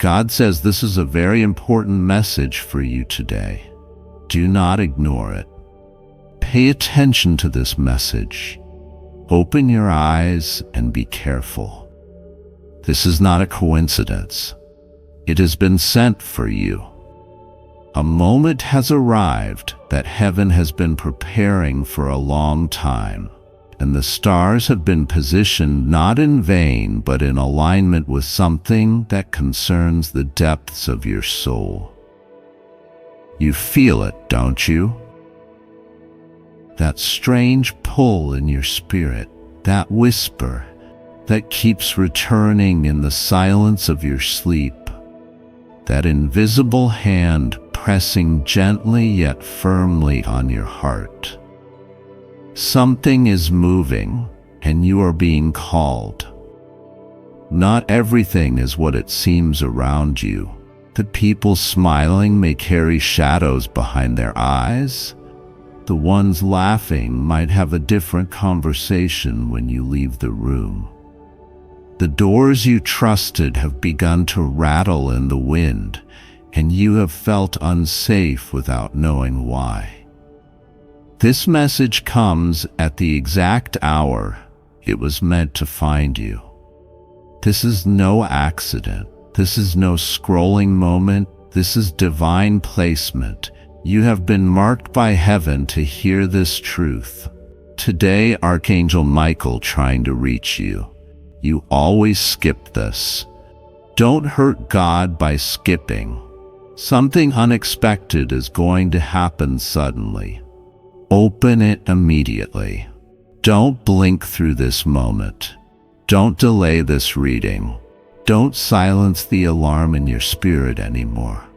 God says this is a very important message for you today. Do not ignore it. Pay attention to this message. Open your eyes and be careful. This is not a coincidence. It has been sent for you. A moment has arrived that heaven has been preparing for a long time, and the stars have been positioned not in vain but in alignment with something that concerns the depths of your soul. You feel it, don't you? That strange pull in your spirit, that whisper that keeps returning in the silence of your sleep, that invisible hand pressing gently yet firmly on your heart. Something is moving, and you are being called. Not everything is what it seems around you. The people smiling may carry shadows behind their eyes. The ones laughing might have a different conversation when you leave the room. The doors you trusted have begun to rattle in the wind, and you have felt unsafe without knowing why. This message comes at the exact hour it was meant to find you. This is no accident. This is no scrolling moment. This is divine placement. You have been marked by heaven to hear this truth. Today, Archangel Michael trying to reach you. You always skip this. Don't hurt God by skipping. Something unexpected is going to happen suddenly. Open it immediately. Don't blink through this moment. Don't delay this reading. Don't silence the alarm in your spirit anymore.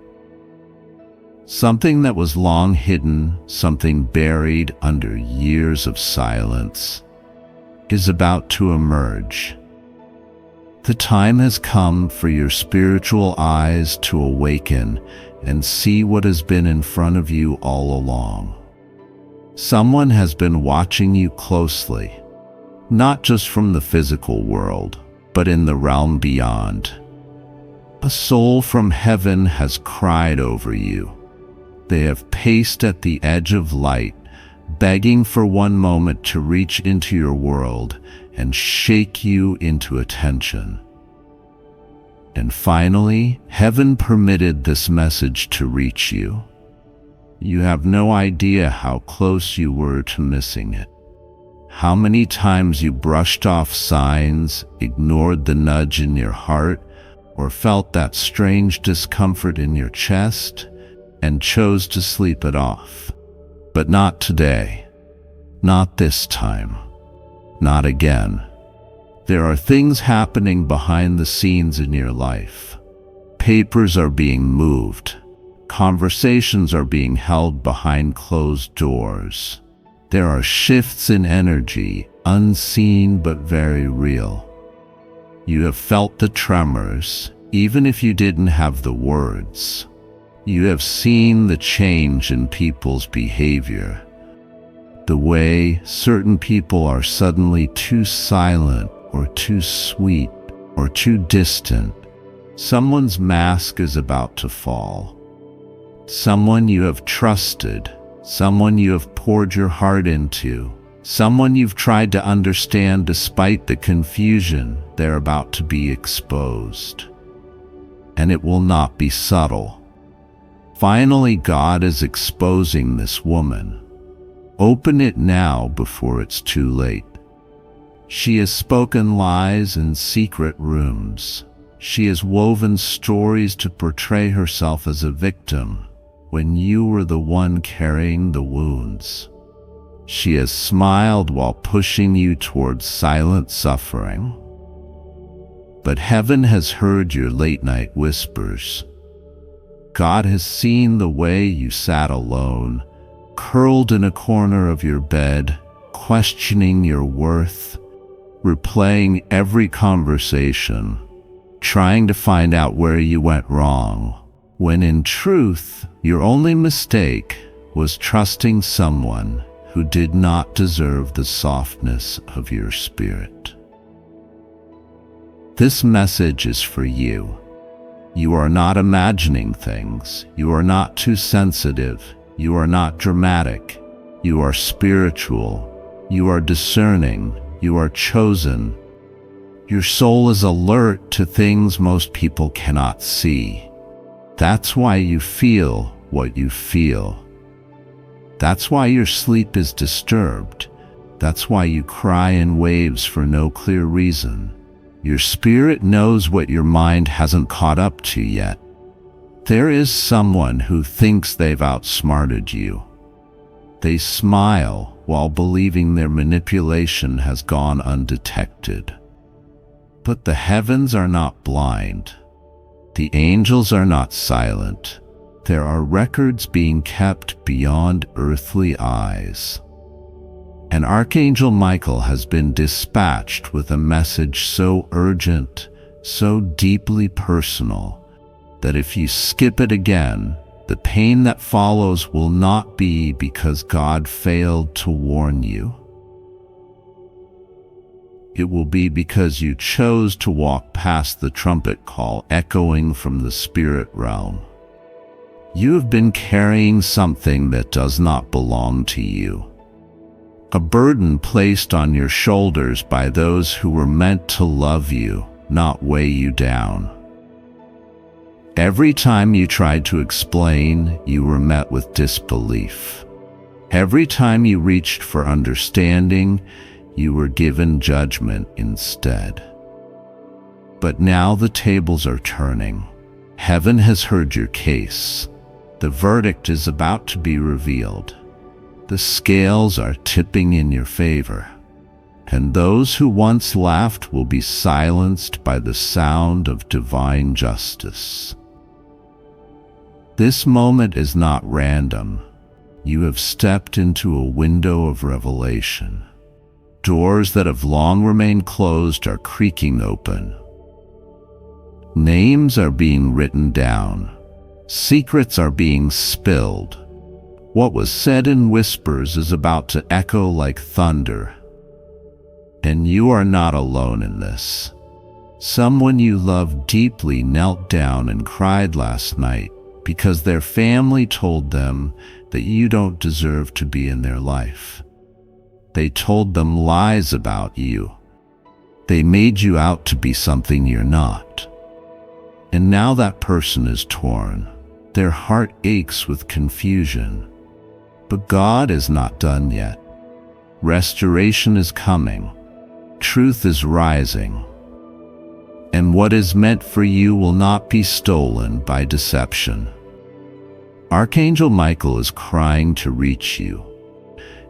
Something that was long hidden, something buried under years of silence, is about to emerge. The time has come for your spiritual eyes to awaken and see what has been in front of you all along. Someone has been watching you closely, not just from the physical world, but in the realm beyond. A soul from heaven has cried over you. They have paced at the edge of light, begging for one moment to reach into your world and shake you into attention. And finally, heaven permitted this message to reach you. You have no idea how close you were to missing it. How many times you brushed off signs, ignored the nudge in your heart, or felt that strange discomfort in your chest, and chose to sleep it off. But not today. Not this time. Not again. There are things happening behind the scenes in your life. Papers are being moved. Conversations are being held behind closed doors. There are shifts in energy, unseen but very real. You have felt the tremors, even if you didn't have the words. You have seen the change in people's behavior. The way certain people are suddenly too silent or too sweet or too distant. Someone's mask is about to fall. Someone you have trusted, someone you have poured your heart into, someone you've tried to understand despite the confusion, they're about to be exposed. And it will not be subtle. Finally, God is exposing this woman. Open it now before it's too late. She has spoken lies in secret rooms. She has woven stories to portray herself as a victim when you were the one carrying the wounds. She has smiled while pushing you towards silent suffering. But heaven has heard your late-night whispers. God has seen the way you sat alone, curled in a corner of your bed, questioning your worth, replaying every conversation, trying to find out where you went wrong, when in truth, your only mistake was trusting someone who did not deserve the softness of your spirit. This message is for you. You are not imagining things. You are not too sensitive. You are not dramatic. You are spiritual. You are discerning. You are chosen. Your soul is alert to things most people cannot see. That's why you feel what you feel. That's why your sleep is disturbed. That's why you cry in waves for no clear reason. Your spirit knows what your mind hasn't caught up to yet. There is someone who thinks they've outsmarted you. They smile while believing their manipulation has gone undetected. But the heavens are not blind. The angels are not silent. There are records being kept beyond earthly eyes. And Archangel Michael has been dispatched with a message so urgent, so deeply personal, that if you skip it again, the pain that follows will not be because God failed to warn you. It will be because you chose to walk past the trumpet call echoing from the spirit realm. You have been carrying something that does not belong to you. A burden placed on your shoulders by those who were meant to love you, not weigh you down. Every time you tried to explain, you were met with disbelief. Every time you reached for understanding, you were given judgment instead. But now the tables are turning. Heaven has heard your case. The verdict is about to be revealed. The scales are tipping in your favor, and those who once laughed will be silenced by the sound of divine justice. This moment is not random. You have stepped into a window of revelation. Doors that have long remained closed are creaking open. Names are being written down. Secrets are being spilled. What was said in whispers is about to echo like thunder. And you are not alone in this. Someone you love deeply knelt down and cried last night because their family told them that you don't deserve to be in their life. They told them lies about you. They made you out to be something you're not. And now that person is torn. Their heart aches with confusion. But God is not done yet. Restoration is coming. Truth is rising. And what is meant for you will not be stolen by deception. Archangel Michael is crying to reach you.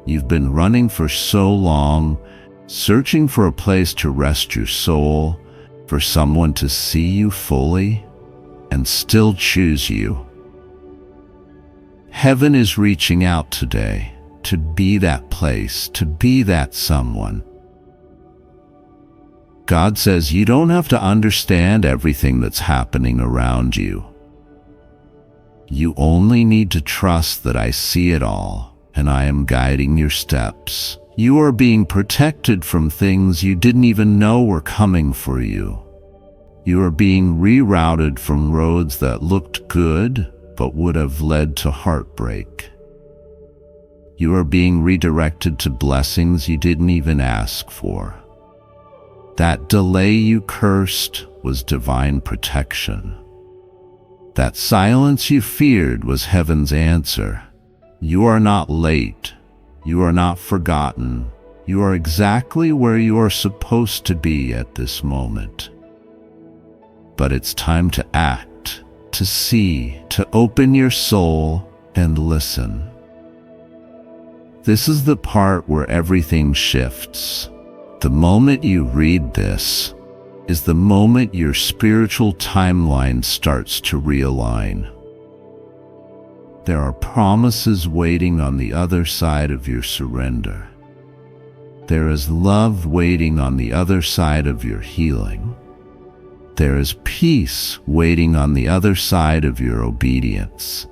You've been running for so long, searching for a place to rest your soul, for someone to see you fully, and still choose you. Heaven is reaching out today to be that place, to be that someone. God says you don't have to understand everything that's happening around you. You only need to trust that I see it all, and I am guiding your steps. You are being protected from things you didn't even know were coming for you. You are being rerouted from roads that looked good, but would have led to heartbreak. You are being redirected to blessings you didn't even ask for. That delay you cursed was divine protection. That silence you feared was heaven's answer. You are not late. You are not forgotten. You are exactly where you are supposed to be at this moment. But it's time to act, to see, to open your soul and listen. This is the part where everything shifts. The moment you read this is the moment your spiritual timeline starts to realign. There are promises waiting on the other side of your surrender. There is love waiting on the other side of your healing. There is peace waiting on the other side of your obedience.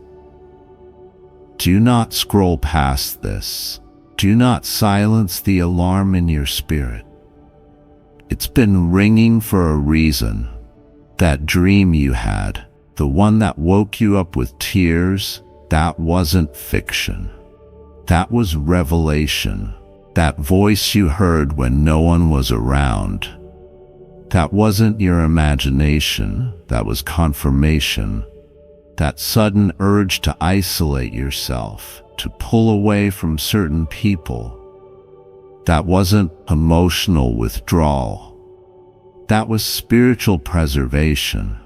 Do not scroll past this. Do not silence the alarm in your spirit. It's been ringing for a reason. That dream you had, the one that woke you up with tears, that wasn't fiction. That was revelation. That voice you heard when no one was around. That wasn't your imagination, that was confirmation. That sudden urge to isolate yourself, to pull away from certain people. That wasn't emotional withdrawal. That was spiritual preservation.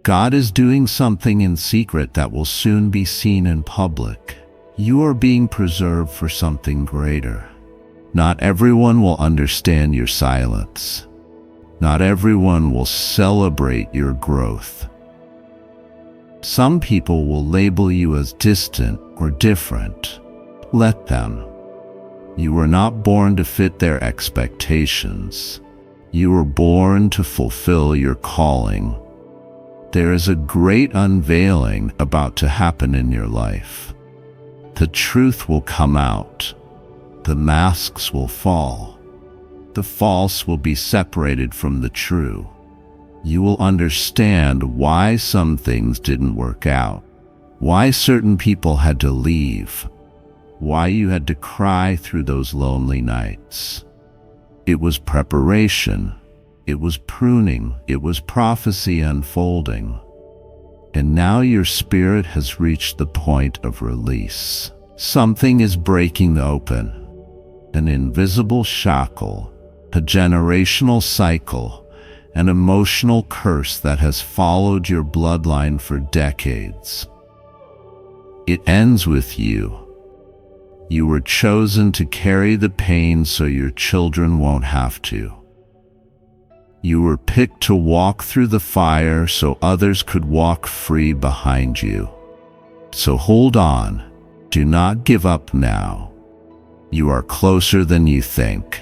God is doing something in secret that will soon be seen in public. You are being preserved for something greater. Not everyone will understand your silence. Not everyone will celebrate your growth. Some people will label you as distant or different. Let them. You were not born to fit their expectations. You were born to fulfill your calling. There is a great unveiling about to happen in your life. The truth will come out. The masks will fall. The false will be separated from the true. You will understand why some things didn't work out, why certain people had to leave, why you had to cry through those lonely nights. It was preparation. It was pruning. It was prophecy unfolding. And now your spirit has reached the point of release. Something is breaking open. An invisible shackle, a generational cycle, an emotional curse that has followed your bloodline for decades. It ends with you. You were chosen to carry the pain so your children won't have to. You were picked to walk through the fire so others could walk free behind you. So hold on. Do not give up now. You are closer than you think.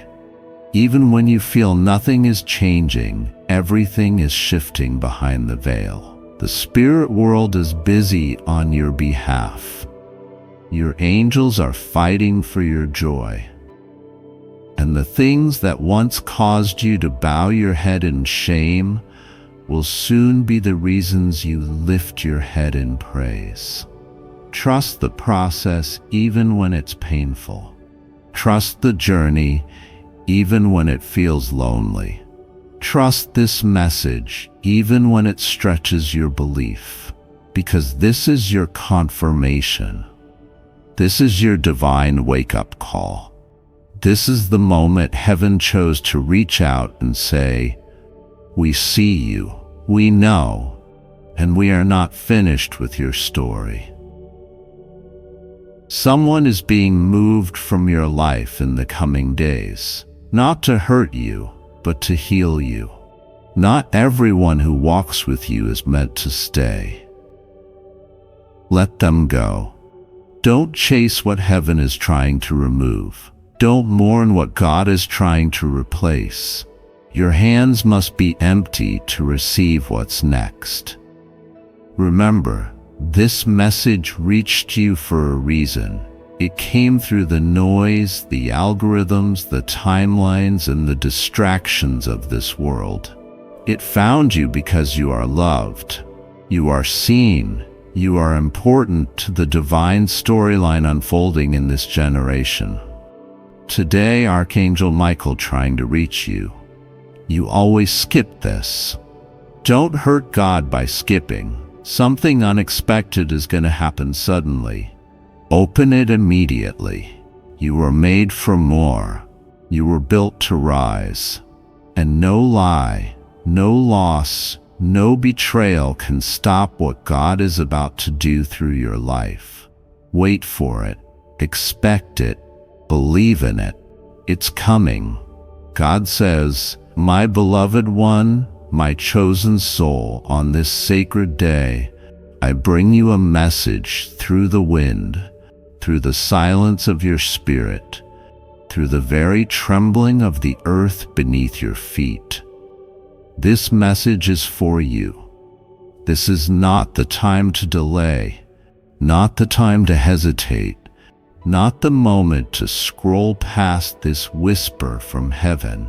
Even when you feel nothing is changing, everything is shifting behind the veil. The spirit world is busy on your behalf. Your angels are fighting for your joy. And the things that once caused you to bow your head in shame will soon be the reasons you lift your head in praise. Trust the process even when it's painful. Trust the journey even when it feels lonely. Trust this message even when it stretches your belief, because this is your confirmation. This is your divine wake-up call. This is the moment heaven chose to reach out and say, "We see you, we know, and we are not finished with your story." Someone is being moved from your life in the coming days, not to hurt you, but to heal you. Not everyone who walks with you is meant to stay. Let them go. Don't chase what heaven is trying to remove. Don't mourn what God is trying to replace. Your hands must be empty to receive what's next. Remember, this message reached you for a reason. It came through the noise, the algorithms, the timelines, and the distractions of this world. It found you because you are loved. You are seen. You are important to the divine storyline unfolding in this generation. Today, Archangel Michael trying to reach you. You always skip this. Don't hurt God by skipping. Something unexpected is going to happen suddenly. Open it immediately. You were made for more. You were built to rise. And no lie, no loss, no betrayal can stop what God is about to do through your life. Wait for it. Expect it. Believe in it. It's coming. God says, "My beloved one, my chosen soul, on this sacred day, I bring you a message through the wind, through the silence of your spirit, through the very trembling of the earth beneath your feet. This message is for you. This is not the time to delay, not the time to hesitate, not the moment to scroll past this whisper from heaven.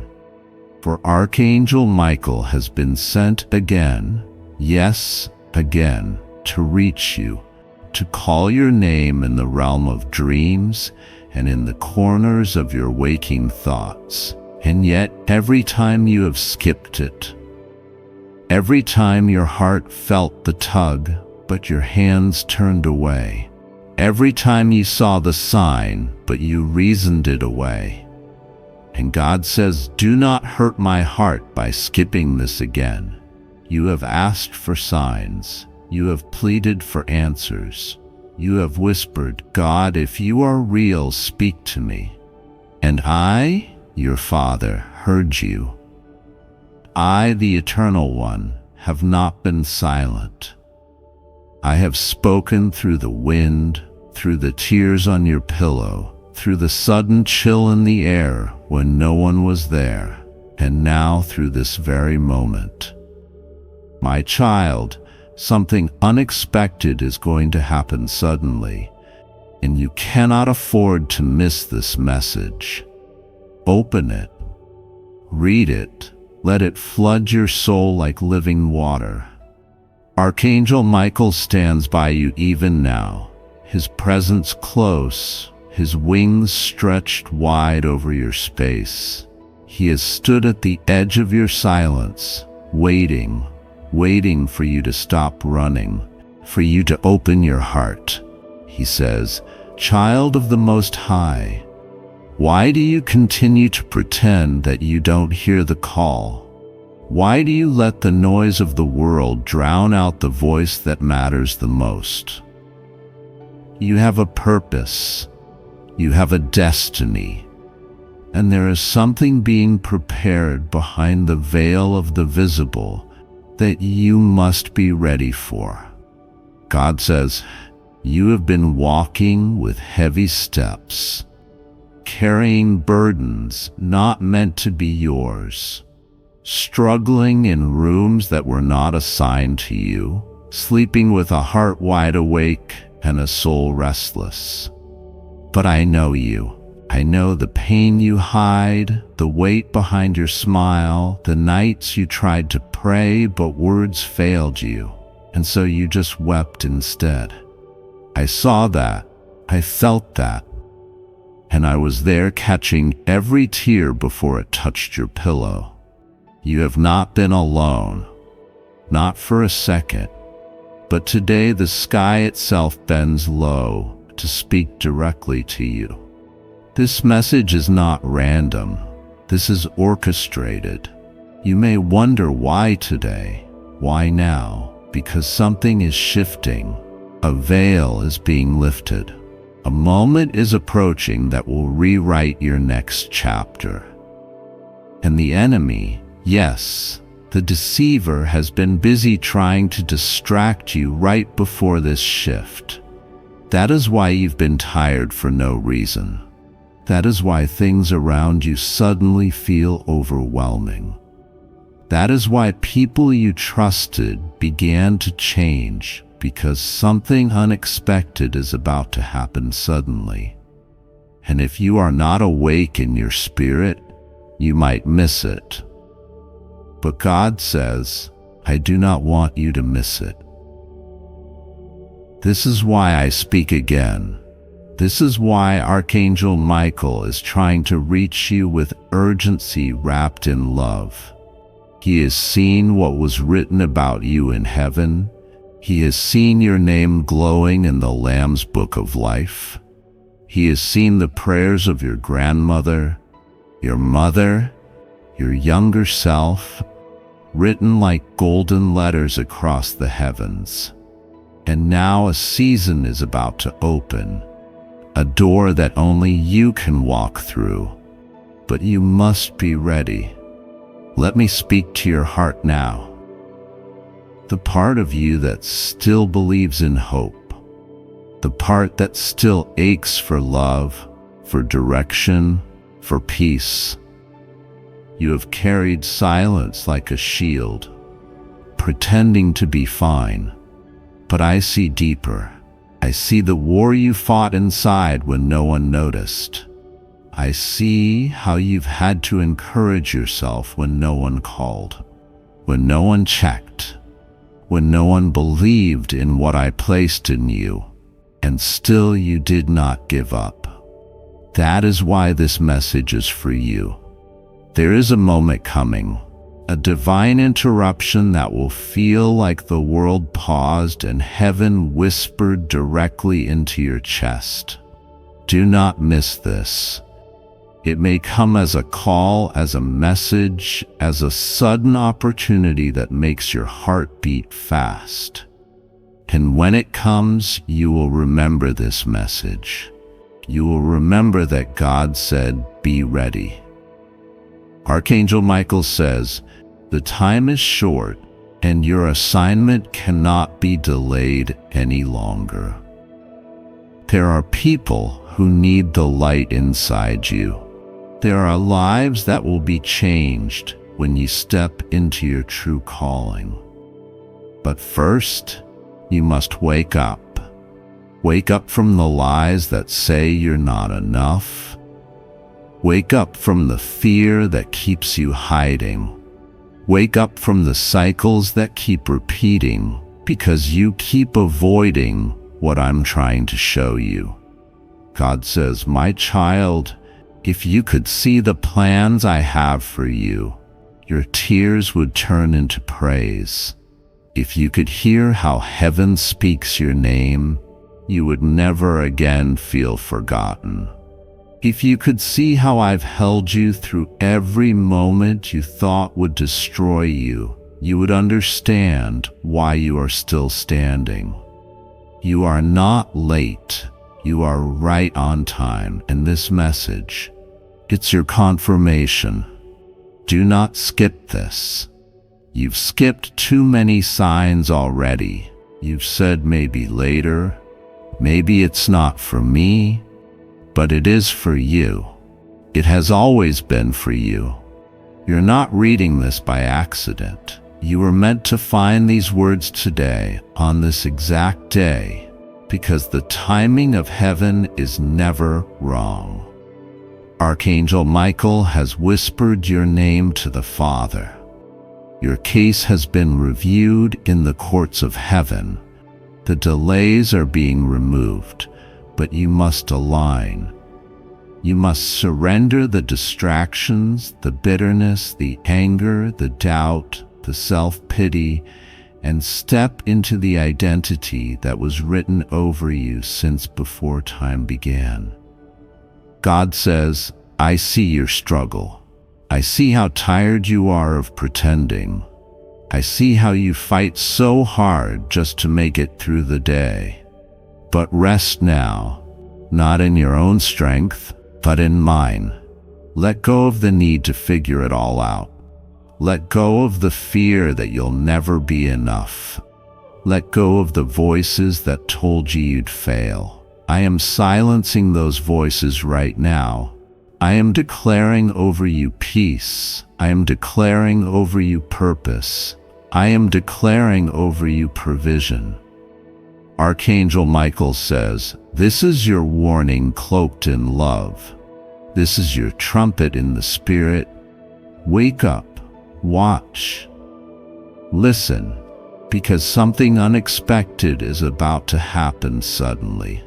For Archangel Michael has been sent again, yes, again, to reach you, to call your name in the realm of dreams and in the corners of your waking thoughts. And yet, every time you have skipped it, every time your heart felt the tug, but your hands turned away, every time you saw the sign, but you reasoned it away. And God says, do not hurt my heart by skipping this again. You have asked for signs. You have pleaded for answers. You have whispered, God, if you are real, speak to me. And I, your Father, heard you. I, the Eternal One, have not been silent. I have spoken through the wind, through the tears on your pillow, through the sudden chill in the air when no one was there, and now through this very moment. My child, something unexpected is going to happen suddenly, and you cannot afford to miss this message. Open it. Read it. Let it flood your soul like living water. Archangel Michael stands by you even now, his presence close, his wings stretched wide over your space. He has stood at the edge of your silence, waiting for you to stop running, for you to open your heart. He says, Child of the Most High, why do you continue to pretend that you don't hear the call? Why do you let the noise of the world drown out the voice that matters the most? You have a purpose. You have a destiny. And there is something being prepared behind the veil of the visible that you must be ready for. God says, you have been walking with heavy steps, carrying burdens not meant to be yours, struggling in rooms that were not assigned to you, sleeping with a heart wide awake and a soul restless. But I know you. I know the pain you hide, the weight behind your smile, the nights you tried to pray but words failed you, and so you just wept instead. I saw that. I felt that. And I was there catching every tear before it touched your pillow. You have not been alone, not for a second, but today the sky itself bends low to speak directly to you. This message is not random. This is orchestrated. You may wonder why today, why now? Because something is shifting. A veil is being lifted. A moment is approaching that will rewrite your next chapter. And the enemy, yes, the deceiver, has been busy trying to distract you right before this shift. That is why you've been tired for no reason. That is why things around you suddenly feel overwhelming. That is why people you trusted began to change, because something unexpected is about to happen suddenly. And if you are not awake in your spirit, you might miss it. But God says, I do not want you to miss it. This is why I speak again. This is why Archangel Michael is trying to reach you with urgency wrapped in love. He has seen what was written about you in heaven. He has seen your name glowing in the Lamb's Book of Life. He has seen the prayers of your grandmother, your mother, your younger self, written like golden letters across the heavens. And now a season is about to open. A door that only you can walk through, but you must be ready. Let me speak to your heart now. The part of you that still believes in hope, the part that still aches for love, for direction, for peace. You have carried silence like a shield, pretending to be fine, but I see deeper. I see the war you fought inside when no one noticed. I see how you've had to encourage yourself when no one called, when no one checked, when no one believed in what I placed in you, and still you did not give up. That is why this message is for you. There is a moment coming, a divine interruption that will feel like the world paused and heaven whispered directly into your chest. Do not miss this. It may come as a call, as a message, as a sudden opportunity that makes your heart beat fast. And when it comes, you will remember this message. You will remember that God said, "Be ready." Archangel Michael says, "The time is short, and your assignment cannot be delayed any longer." There are people who need the light inside you. There are lives that will be changed when you step into your true calling. But first, you must wake up. Wake up from the lies that say you're not enough. Wake up from the fear that keeps you hiding. Wake up from the cycles that keep repeating because you keep avoiding what I'm trying to show you. God says, "My child, if you could see the plans I have for you, your tears would turn into praise. If you could hear how heaven speaks your name, you would never again feel forgotten. If you could see how I've held you through every moment you thought would destroy you, you would understand why you are still standing. You are not late. You are right on time, and this message, it's your confirmation. Do not skip this. You've skipped too many signs already. You've said maybe later, maybe it's not for me, but it is for you. It has always been for you. You're not reading this by accident. You were meant to find these words today, on this exact day, because the timing of heaven is never wrong. Archangel Michael has whispered your name to the Father. Your case has been reviewed in the courts of heaven. The delays are being removed, but you must align. You must surrender the distractions, the bitterness, the anger, the doubt, the self-pity, and step into the identity that was written over you since before time began. God says, "I see your struggle. I see how tired you are of pretending. I see how you fight so hard just to make it through the day. But rest now, not in your own strength, but in mine. Let go of the need to figure it all out. Let go of the fear that you'll never be enough. Let go of the voices that told you you'd fail. I am silencing those voices right now. I am declaring over you peace. I am declaring over you purpose. I am declaring over you provision." Archangel Michael says, "This is your warning cloaked in love. This is your trumpet in the Spirit. Wake up. Watch. Listen, because something unexpected is about to happen suddenly.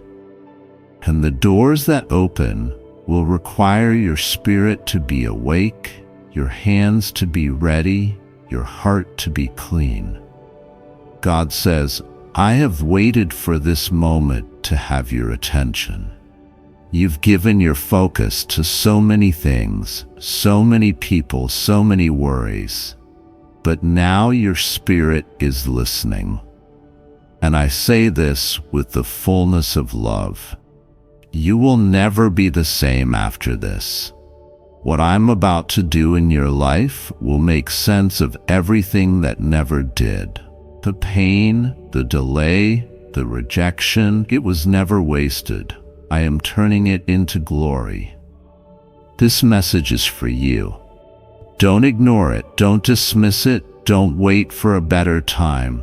And the doors that open will require your spirit to be awake, your hands to be ready, your heart to be clean." God says, "I have waited for this moment to have your attention. You've given your focus to so many things, so many people, so many worries. But now your spirit is listening. And I say this with the fullness of love. You will never be the same after this. What I'm about to do in your life will make sense of everything that never did. The pain, the delay, the rejection, it was never wasted. I am turning it into glory." This message is for you. Don't ignore it. Don't dismiss it. Don't wait for a better time.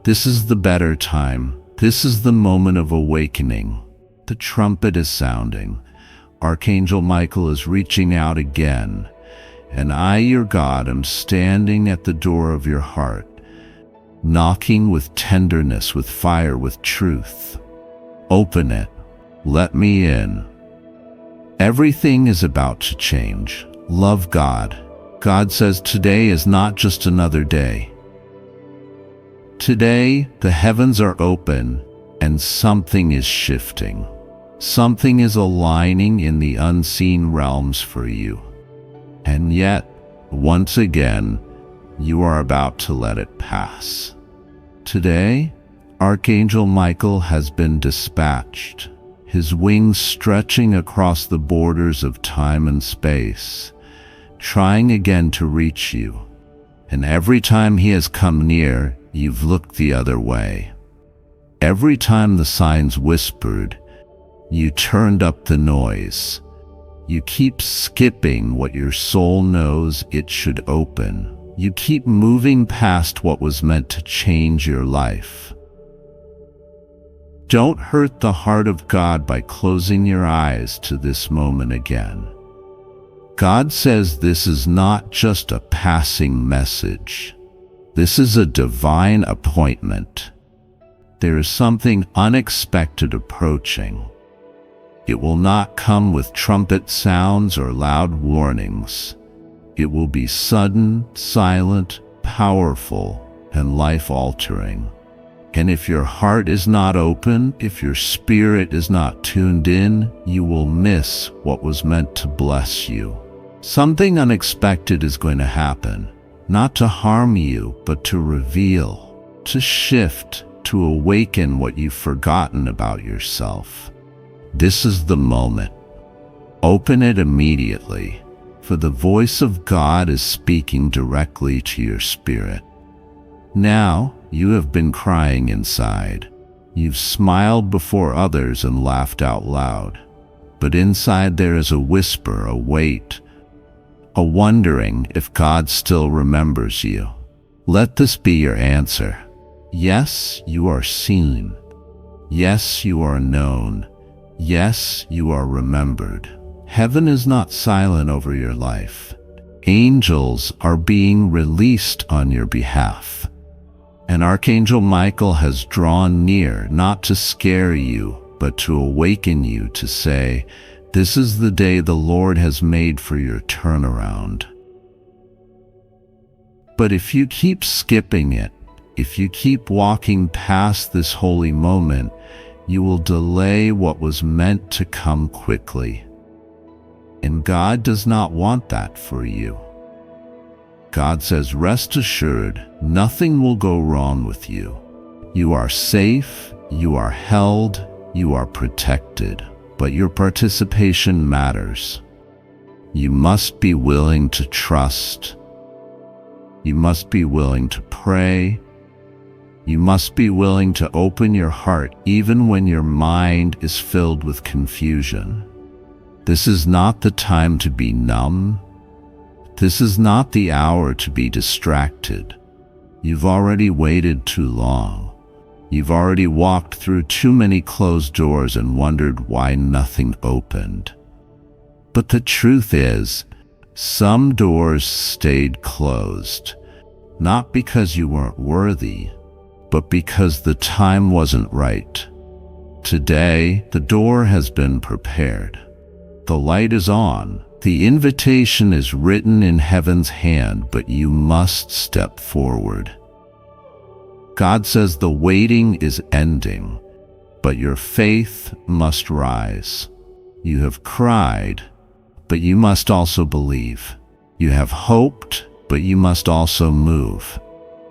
This is the better time. This is the moment of awakening. The trumpet is sounding. Archangel Michael is reaching out again. And I, your God, am standing at the door of your heart. knocking with tenderness, with fire, with truth. Open it. Let me in. Everything is about to change. Love God. God says today is not just another day. Today, the heavens are open and something is shifting. Something is aligning in the unseen realms for you. And yet, once again, you are about to let it pass. Today, Archangel Michael has been dispatched, his wings stretching across the borders of time and space, trying again to reach you. And every time he has come near, you've looked the other way. Every time the signs whispered, you turned up the noise. You keep skipping what your soul knows it should open. You keep moving past what was meant to change your life. Don't hurt the heart of God by closing your eyes to this moment again. God says this is not just a passing message. This is a divine appointment. There is something unexpected approaching. It will not come with trumpet sounds or loud warnings. It will be sudden, silent, powerful, and life-altering. And if your heart is not open, if your spirit is not tuned in, you will miss what was meant to bless you. Something unexpected is going to happen, not to harm you, but to reveal, to shift, to awaken what you've forgotten about yourself. This is the moment. Open it immediately, for the voice of God is speaking directly to your spirit. Now, you have been crying inside. You've smiled before others and laughed out loud. But inside there is a whisper, a weight, a wondering if God still remembers you. Let this be your answer. Yes, you are seen. Yes, you are known. Yes, you are remembered. Heaven is not silent over your life. Angels are being released on your behalf. And Archangel Michael has drawn near, not to scare you, but to awaken you to say, this is the day the Lord has made for your turnaround. But if you keep skipping it, if you keep walking past this holy moment, you will delay what was meant to come quickly. And God does not want that for you. God says, rest assured, nothing will go wrong with you. You are safe, you are held, you are protected, but your participation matters. You must be willing to trust. You must be willing to pray. You must be willing to open your heart even when your mind is filled with confusion. This is not the time to be numb. This is not the hour to be distracted. You've already waited too long. You've already walked through too many closed doors and wondered why nothing opened. But the truth is, some doors stayed closed, not because you weren't worthy, but because the time wasn't right. Today, the door has been prepared. The light is on. The invitation is written in heaven's hand, but you must step forward. God says the waiting is ending, but your faith must rise. You have cried, but you must also believe. You have hoped, but you must also move.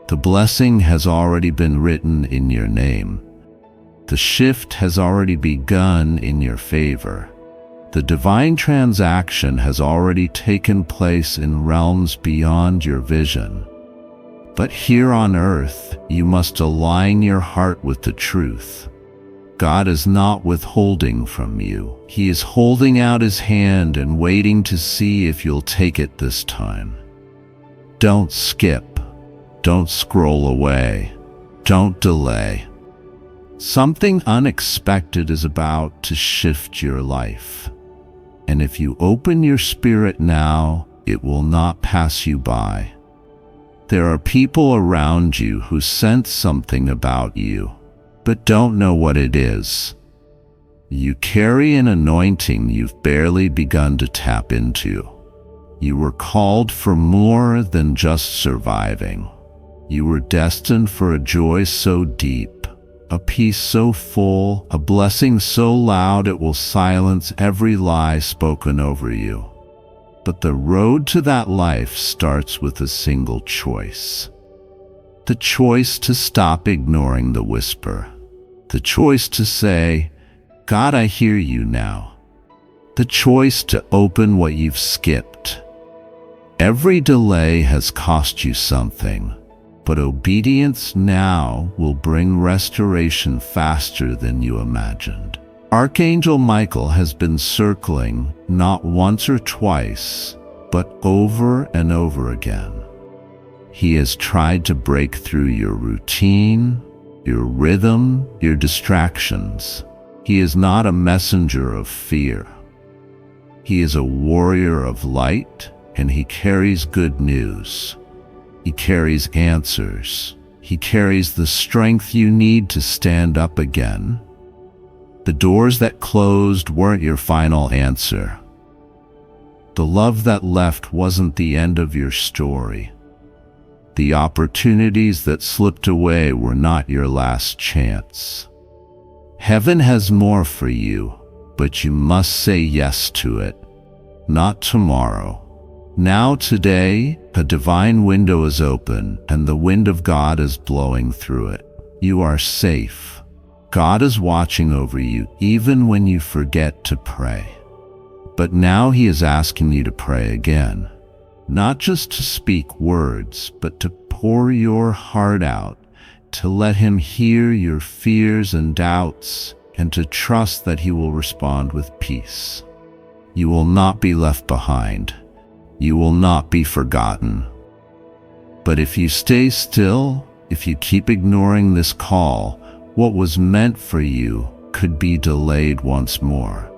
The blessing has already been written in your name. The shift has already begun in your favor. The divine transaction has already taken place in realms beyond your vision. But here on earth, you must align your heart with the truth. God is not withholding from you. He is holding out his hand and waiting to see if you'll take it this time. Don't skip. Don't scroll away. Don't delay. Something unexpected is about to shift your life. And if you open your spirit now, it will not pass you by. There are people around you who sense something about you, but don't know what it is. You carry an anointing you've barely begun to tap into. You were called for more than just surviving. You were destined for a joy so deep, a peace so full, a blessing so loud it will silence every lie spoken over you. But the road to that life starts with a single choice. The choice to stop ignoring the whisper. The choice to say, God, I hear you now. The choice to open what you've skipped. Every delay has cost you something, but obedience now will bring restoration faster than you imagined. Archangel Michael has been circling not once or twice, but over and over again. He has tried to break through your routine, your rhythm, your distractions. He is not a messenger of fear. He is a warrior of light, and he carries good news. He carries answers. He carries the strength you need to stand up again. The doors that closed weren't your final answer. The love that left wasn't the end of your story. The opportunities that slipped away were not your last chance. Heaven has more for you, but you must say yes to it. Not tomorrow. Now today, a divine window is open and the wind of God is blowing through it. You are safe. God is watching over you even when you forget to pray. But now He is asking you to pray again. Not just to speak words, but to pour your heart out, to let Him hear your fears and doubts, and to trust that He will respond with peace. You will not be left behind. You will not be forgotten. But if you stay still, if you keep ignoring this call, what was meant for you could be delayed once more.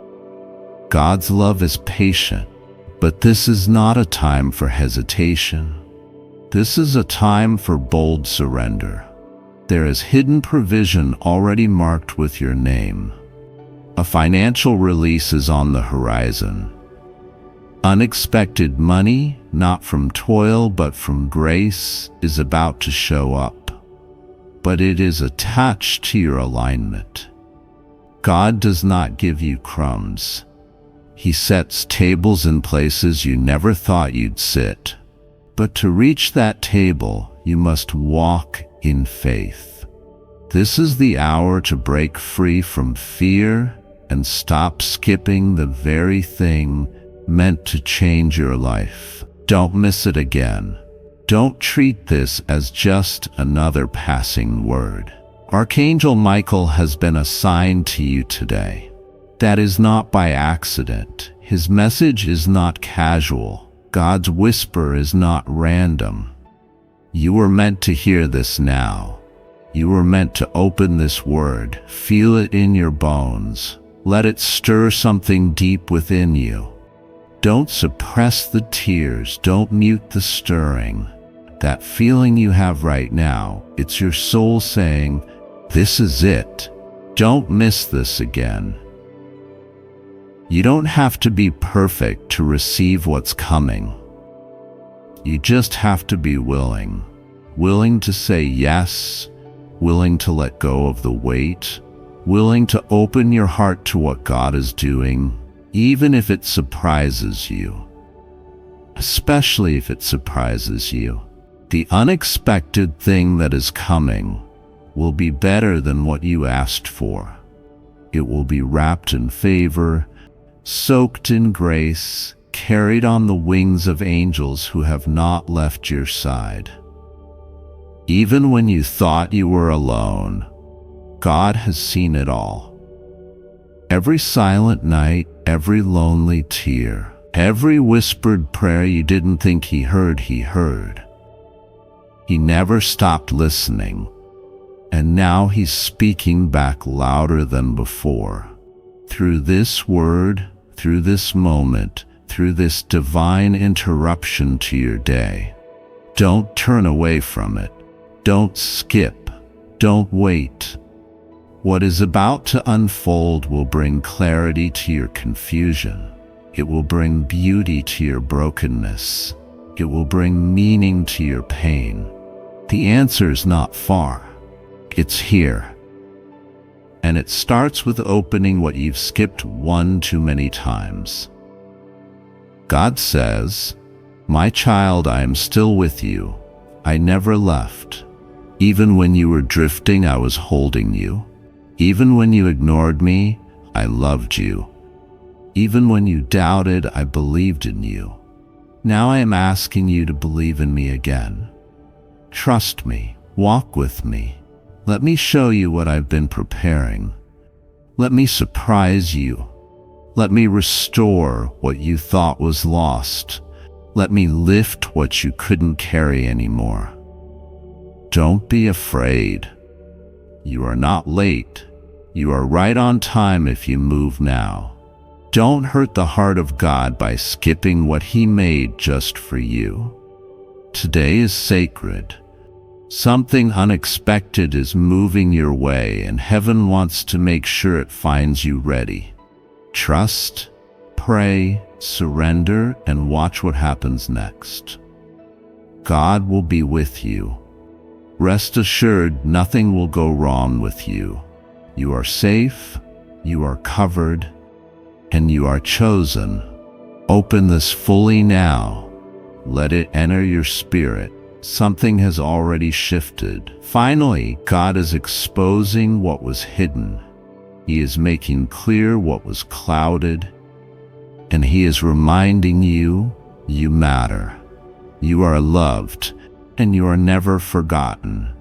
God's love is patient, but this is not a time for hesitation. This is a time for bold surrender. There is hidden provision already marked with your name. A financial release is on the horizon. Unexpected money, not from toil but from grace, is about to show up. But it is attached to your alignment. God does not give you crumbs. He sets tables in places you never thought you'd sit. But to reach that table, you must walk in faith. This is the hour to break free from fear and stop skipping the very thing meant to change your life. Don't miss it again. Don't treat this as just another passing word. Archangel Michael has been assigned to you today. That is not by accident. His message is not casual. God's whisper is not random. You were meant to hear this now. You were meant to open this word, feel it in your bones. Let it stir something deep within you. Don't suppress the tears. Don't mute the stirring. That feeling you have right now, it's your soul saying, this is it. Don't miss this again. You don't have to be perfect to receive what's coming. You just have to be willing. Willing to say yes, willing to let go of the weight, willing to open your heart to what God is doing, even if it surprises you. Especially if it surprises you. The unexpected thing that is coming will be better than what you asked for. It will be wrapped in favor, soaked in grace, carried on the wings of angels who have not left your side. Even when you thought you were alone, God has seen it all. Every silent night, every lonely tear, every whispered prayer you didn't think He heard, He heard. He never stopped listening, and now He's speaking back louder than before. Through this word, through this moment, through this divine interruption to your day, Don't turn away from it. Don't skip. Don't wait. What is about to unfold will bring clarity to your confusion. It will bring beauty to your brokenness. It will bring meaning to your pain. The answer is not far. It's here. And it starts with opening what you've skipped one too many times. God says, "My child, I am still with you. I never left. Even when you were drifting, I was holding you. Even when you ignored me, I loved you. Even when you doubted, I believed in you. Now I am asking you to believe in me again. Trust me. Walk with me. Let me show you what I've been preparing. Let me surprise you. Let me restore what you thought was lost. Let me lift what you couldn't carry anymore. Don't be afraid. You are not late. You are right on time if you move now. Don't hurt the heart of God by skipping what He made just for you. Today is sacred. Something unexpected is moving your way, and heaven wants to make sure it finds you ready. Trust, pray, surrender, and watch what happens next. God will be with you. Rest assured, nothing will go wrong with you. You are safe, you are covered, and you are chosen. Open this fully now. Let it enter your spirit. Something has already shifted. Finally, God is exposing what was hidden. He is making clear what was clouded, and He is reminding you, you matter. You are loved, and you are never forgotten.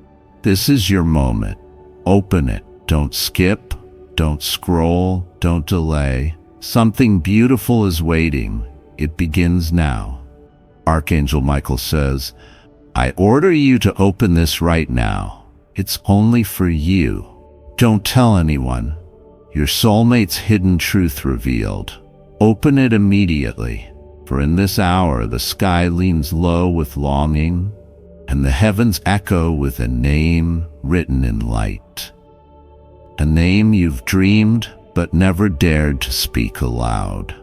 This is your moment. Open it. Don't skip. Don't scroll. Don't delay. Something beautiful is waiting. It begins now. Archangel Michael says, "I order you to open this right now. It's only for you. Don't tell anyone. Your soulmate's hidden truth revealed. Open it immediately, for in this hour the sky leans low with longing, and the heavens echo with a name written in light. A name you've dreamed but never dared to speak aloud.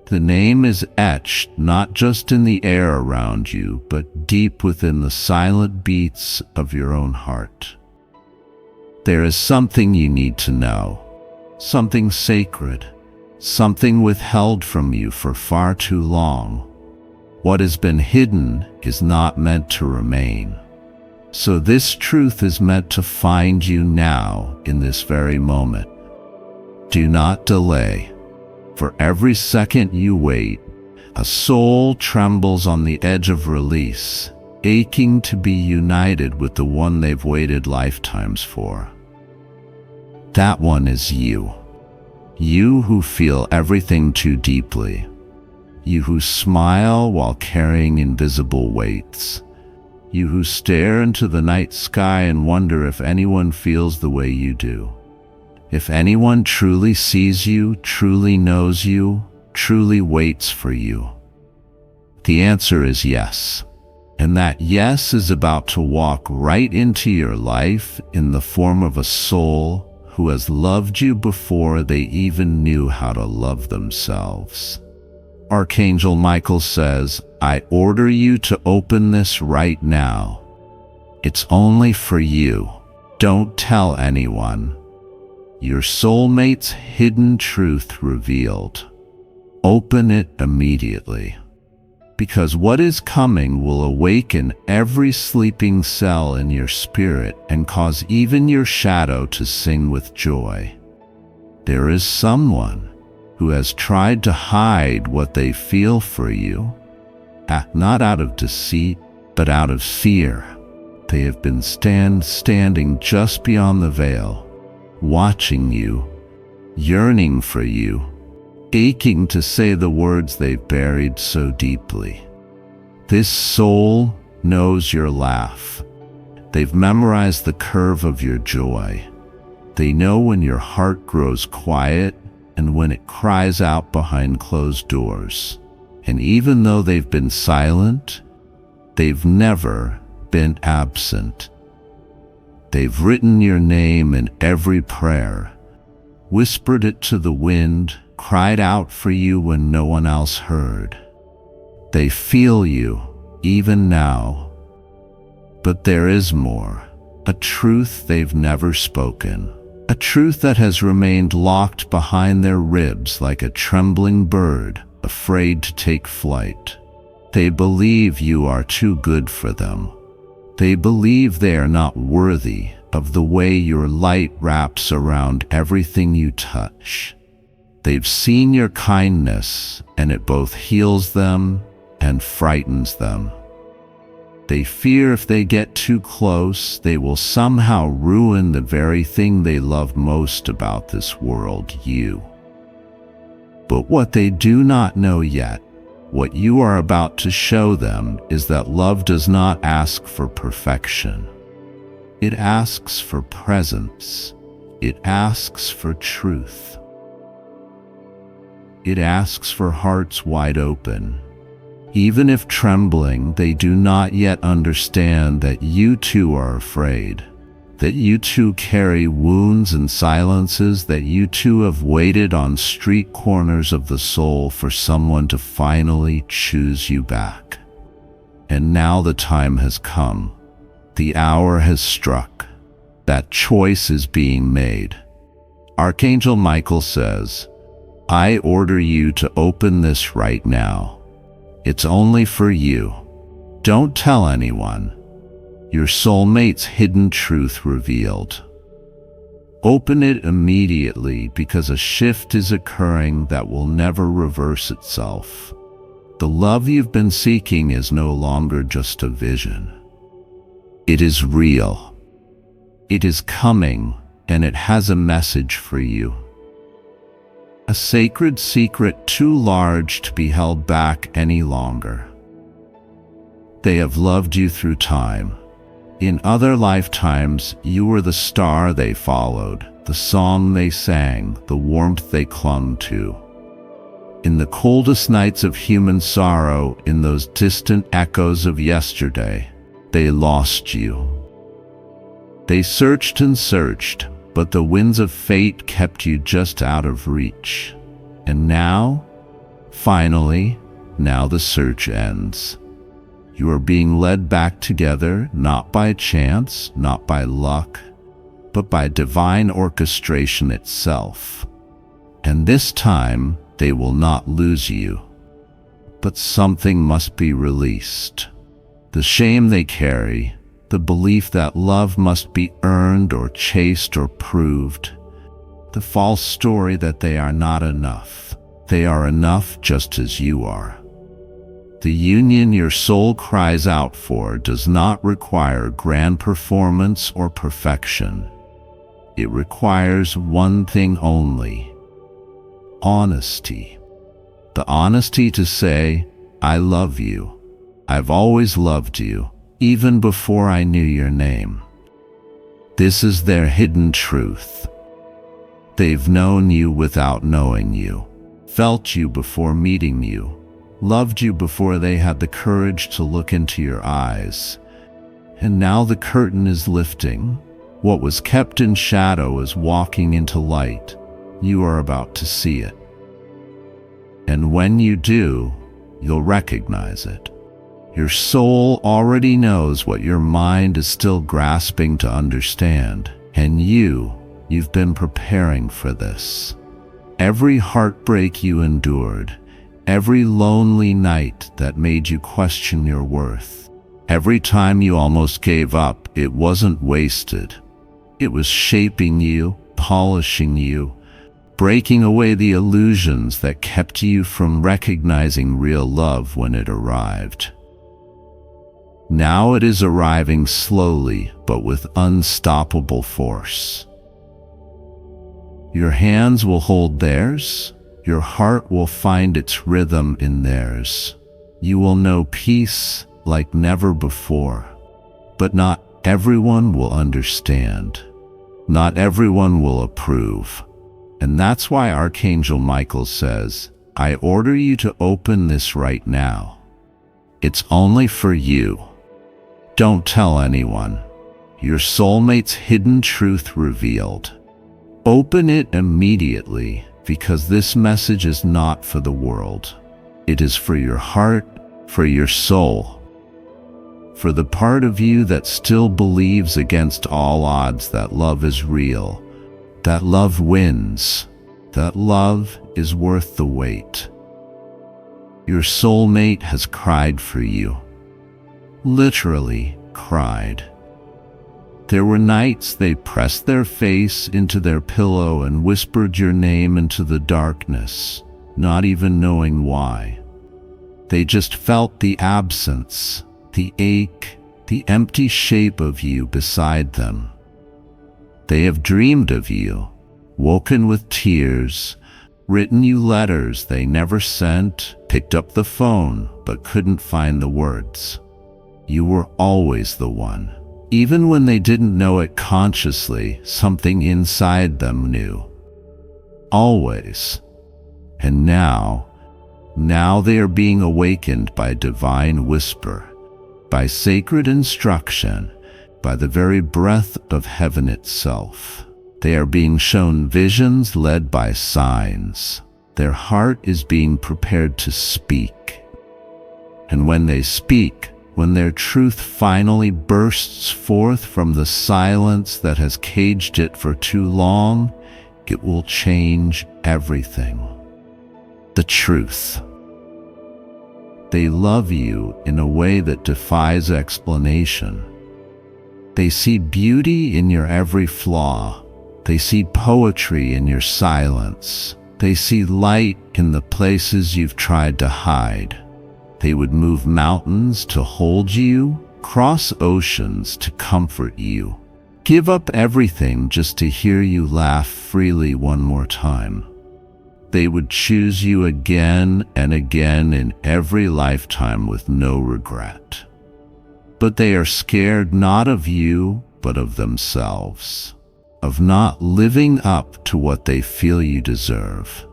The name is etched not just in the air around you, but deep within the silent beats of your own heart. There is something you need to know, something sacred, something withheld from you for far too long. What has been hidden is not meant to remain. So this truth is meant to find you now in this very moment. Do not delay. For every second you wait, a soul trembles on the edge of release, aching to be united with the one they've waited lifetimes for. That one is you. You who feel everything too deeply. You who smile while carrying invisible weights. You who stare into the night sky and wonder if anyone feels the way you do. If anyone truly sees you, truly knows you, truly waits for you. The answer is yes. And that yes is about to walk right into your life in the form of a soul who has loved you before they even knew how to love themselves. Archangel Michael says, "I order you to open this right now. It's only for you. Don't tell anyone. Your soulmate's hidden truth revealed. Open it immediately. Because what is coming will awaken every sleeping cell in your spirit and cause even your shadow to sing with joy. There is someone who has tried to hide what they feel for you, not out of deceit, but out of fear. They have been standing just beyond the veil, watching you, yearning for you, aching to say the words they've buried so deeply. This soul knows your laugh. They've memorized the curve of your joy. They know when your heart grows quiet and when it cries out behind closed doors. And even though they've been silent, They've never been absent. They've written your name in every prayer, whispered it to the wind, cried out for you when no one else heard. They feel you, even now. But there is more, a truth they've never spoken, a truth that has remained locked behind their ribs like a trembling bird, afraid to take flight. They believe you are too good for them. They believe they are not worthy of the way your light wraps around everything you touch. They've seen your kindness, and it both heals them and frightens them. They fear if they get too close, they will somehow ruin the very thing they love most about this world, you. But what they do not know yet, what you are about to show them, is that love does not ask for perfection. It asks for presence. It asks for truth. It asks for hearts wide open. Even if trembling, they do not yet understand that you too are afraid, that you too carry wounds and silences, that you too have waited on street corners of the soul for someone to finally choose you back. And now the time has come. The hour has struck. That choice is being made. Archangel Michael says, I order you to open this right now. It's only for you. Don't tell anyone. Your soulmate's hidden truth revealed. Open it immediately, because a shift is occurring that will never reverse itself. The love you've been seeking is no longer just a vision. It is real. It is coming, and it has a message for you. A sacred secret too large to be held back any longer. They have loved you through time. In other lifetimes, you were the star they followed, the song they sang, the warmth they clung to. In the coldest nights of human sorrow, in those distant echoes of yesterday, they lost you. They searched and searched, but the winds of fate kept you just out of reach. And now, finally, now the search ends. You are being led back together, not by chance, not by luck, but by divine orchestration itself. And this time, they will not lose you. But something must be released. The shame they carry, the belief that love must be earned or chased or proved, the false story that they are not enough. They are enough just as you are. The union your soul cries out for does not require grand performance or perfection. It requires one thing only: honesty. The honesty to say, I love you. I've always loved you, even before I knew your name. This is their hidden truth. They've known you without knowing you, felt you before meeting you, loved you before they had the courage to look into your eyes. And now the curtain is lifting. What was kept in shadow is walking into light. You are about to see it. And when you do, you'll recognize it. Your soul already knows what your mind is still grasping to understand. And you've been preparing for this. Every heartbreak you endured, every lonely night that made you question your worth, every time you almost gave up, it wasn't wasted. It was shaping you, polishing you, breaking away the illusions that kept you from recognizing real love when it arrived. Now it is arriving slowly, but with unstoppable force. Your hands will hold theirs. Your heart will find its rhythm in theirs. You will know peace like never before. But not everyone will understand. Not everyone will approve. And that's why Archangel Michael says, I order you to open this right now. It's only for you. Don't tell anyone. Your soulmate's hidden truth revealed. Open it immediately, because this message is not for the world. It is for your heart, for your soul, for the part of you that still believes against all odds that love is real, that love wins, that love is worth the wait. Your soulmate has cried for you. Literally cried. There were nights they pressed their face into their pillow and whispered your name into the darkness, not even knowing why. They just felt the absence, the ache, the empty shape of you beside them. They have dreamed of you, woken with tears, written you letters they never sent, picked up the phone but couldn't find the words. You were always the one. Even when they didn't know it consciously, something inside them knew. Always. And now they are being awakened by divine whisper, by sacred instruction, by the very breath of heaven itself. They are being shown visions led by signs. Their heart is being prepared to speak. And when they speak, when their truth finally bursts forth from the silence that has caged it for too long, it will change everything. The truth. They love you in a way that defies explanation. They see beauty in your every flaw. They see poetry in your silence. They see light in the places you've tried to hide. They would move mountains to hold you, cross oceans to comfort you, give up everything just to hear you laugh freely one more time. They would choose you again and again in every lifetime with no regret. But they are scared not of you, but of themselves, of not living up to what they feel you deserve.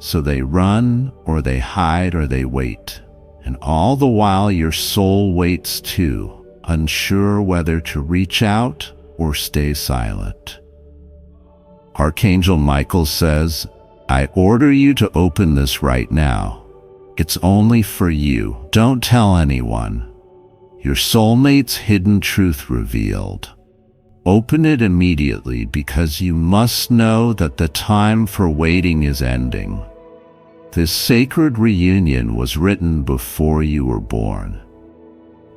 So they run, or they hide, or they wait. And all the while your soul waits too, unsure whether to reach out or stay silent. Archangel Michael says, I order you to open this right now. It's only for you. Don't tell anyone. Your soulmate's hidden truth revealed. Open it immediately, because you must know that the time for waiting is ending. This sacred reunion was written before you were born,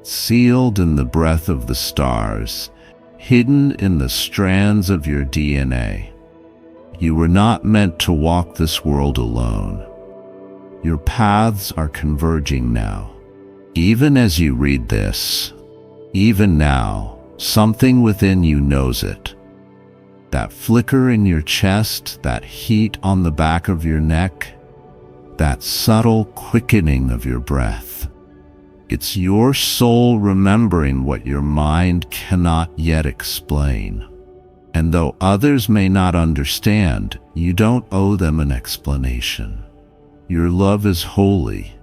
sealed in the breath of the stars, hidden in the strands of your DNA. You were not meant to walk this world alone. Your paths are converging now. Even as you read this, even now, something within you knows it. That flicker in your chest, that heat on the back of your neck, that subtle quickening of your breath. It's your soul remembering what your mind cannot yet explain. And though others may not understand, you don't owe them an explanation. Your love is holy.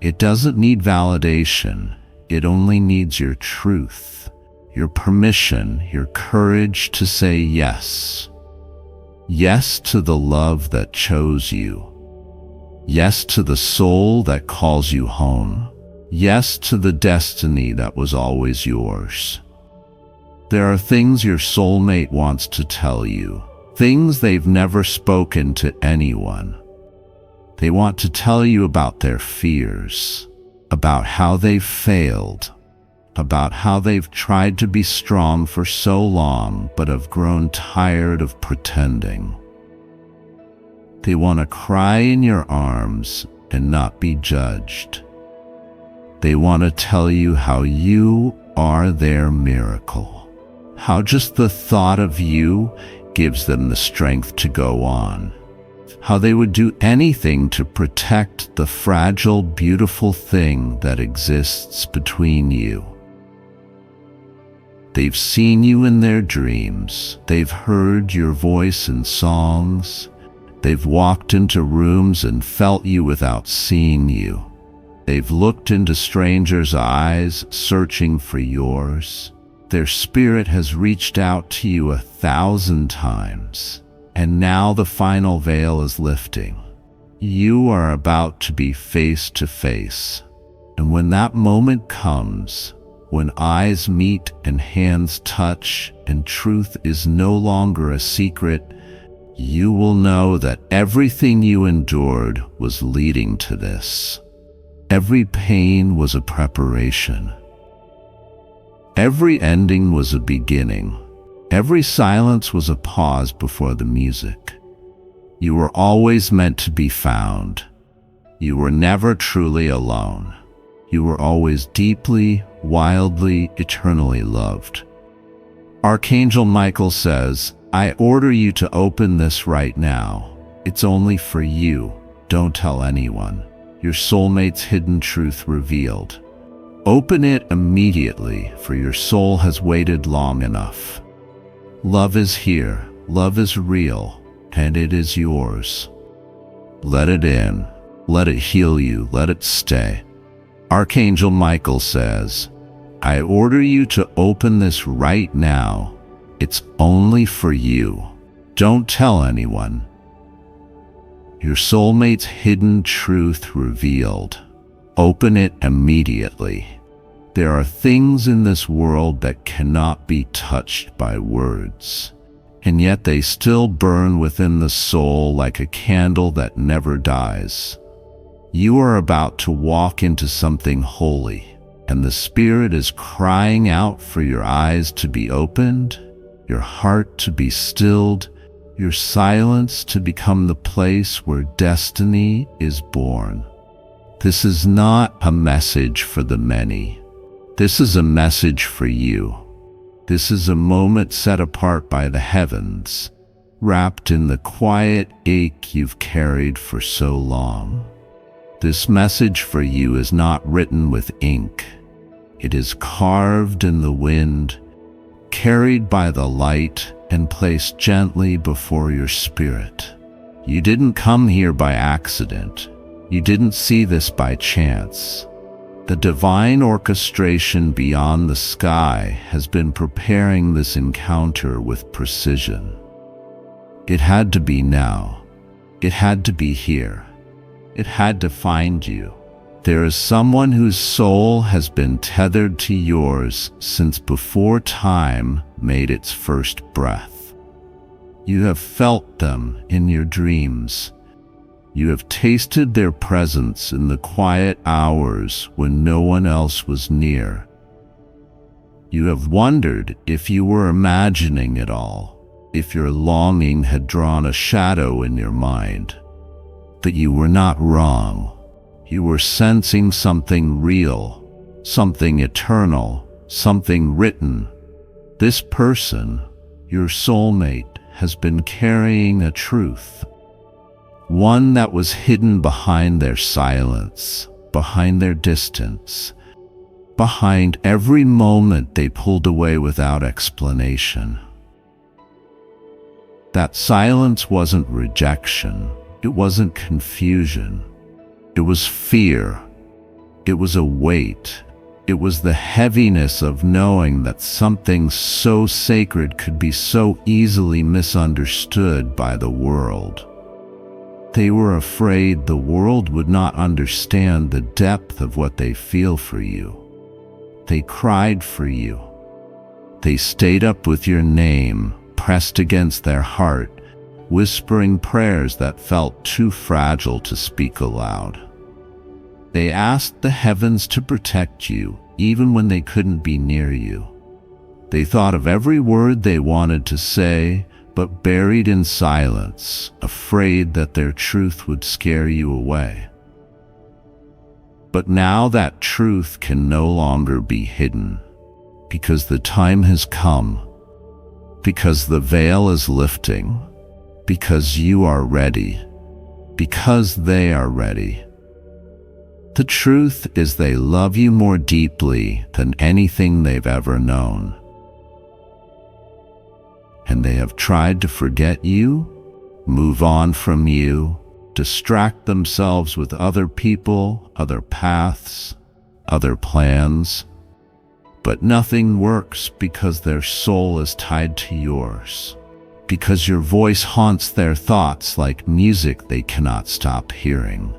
It doesn't need validation. It only needs your truth, your permission, your courage to say yes. Yes to the love that chose you. Yes to the soul that calls you home. Yes to the destiny that was always yours. There are things your soulmate wants to tell you, things they've never spoken to anyone. They want to tell you about their fears, about how they've failed, about how they've tried to be strong for so long but have grown tired of pretending. They want to cry in your arms and not be judged. They want to tell you how you are their miracle, how just the thought of you gives them the strength to go on, how they would do anything to protect the fragile, beautiful thing that exists between you. They've seen you in their dreams. They've heard your voice in songs. They've walked into rooms and felt you without seeing you. They've looked into strangers' eyes, searching for yours. Their spirit has reached out to you 1,000 times, and now the final veil is lifting. You are about to be face to face, and when that moment comes, when eyes meet and hands touch and truth is no longer a secret, you will know that everything you endured was leading to this. Every pain was a preparation. Every ending was a beginning. Every silence was a pause before the music. You were always meant to be found. You were never truly alone. You were always deeply, wildly, eternally loved. Archangel Michael says, I order you to open this right now. It's only for you. Don't tell anyone. Your soulmate's hidden truth revealed. Open it immediately, for your soul has waited long enough. Love is here. Love is real, and it is yours. Let it in. Let it heal you. Let it stay. Archangel Michael says, I order you to open this right now. It's only for you. Don't tell anyone. Your soulmate's hidden truth revealed. Open it immediately. There are things in this world that cannot be touched by words, and yet they still burn within the soul like a candle that never dies. You are about to walk into something holy, and the Spirit is crying out for your eyes to be opened, your heart to be stilled, your silence to become the place where destiny is born. This is not a message for the many. This is a message for you. This is a moment set apart by the heavens, wrapped in the quiet ache you've carried for so long. This message for you is not written with ink. It is carved in the wind, carried by the light, and placed gently before your spirit. You didn't come here by accident. You didn't see this by chance. The divine orchestration beyond the sky has been preparing this encounter with precision. It had to be now. It had to be here. It had to find you. There is someone whose soul has been tethered to yours since before time made its first breath. You have felt them in your dreams. You have tasted their presence in the quiet hours when no one else was near. You have wondered if you were imagining it all, if your longing had drawn a shadow in your mind. But you were not wrong. You were sensing something real, something eternal, something written. This person, your soulmate, has been carrying a truth. One that was hidden behind their silence, behind their distance, behind every moment they pulled away without explanation. That silence wasn't rejection. It wasn't confusion. It was fear. It was a weight. It was the heaviness of knowing that something so sacred could be so easily misunderstood by the world. They were afraid the world would not understand the depth of what they feel for you. They cried for you. They stayed up with your name pressed against their heart, whispering prayers that felt too fragile to speak aloud. They asked the heavens to protect you, even when they couldn't be near you. They thought of every word they wanted to say, but buried in silence, afraid that their truth would scare you away. But now that truth can no longer be hidden, because the time has come, because the veil is lifting, because you are ready, because they are ready. The truth is they love you more deeply than anything they've ever known. And they have tried to forget you, move on from you, distract themselves with other people, other paths, other plans. But nothing works because their soul is tied to yours, because your voice haunts their thoughts like music they cannot stop hearing,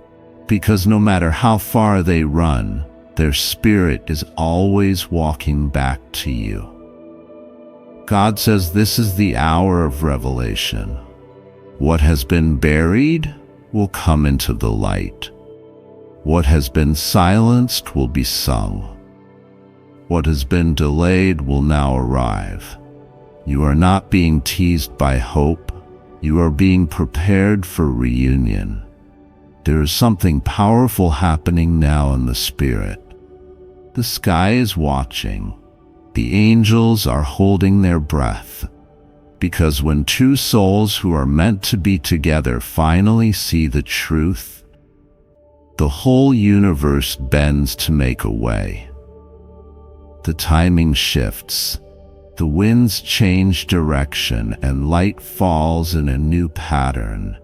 because no matter how far they run, their spirit is always walking back to you. God says this is the hour of revelation. What has been buried will come into the light. What has been silenced will be sung. What has been delayed will now arrive. You are not being teased by hope. You are being prepared for reunion. There is something powerful happening now in the spirit. The sky is watching. The angels are holding their breath. Because when two souls who are meant to be together finally see the truth, the whole universe bends to make a way. The timing shifts. The winds change direction and light falls in a new pattern,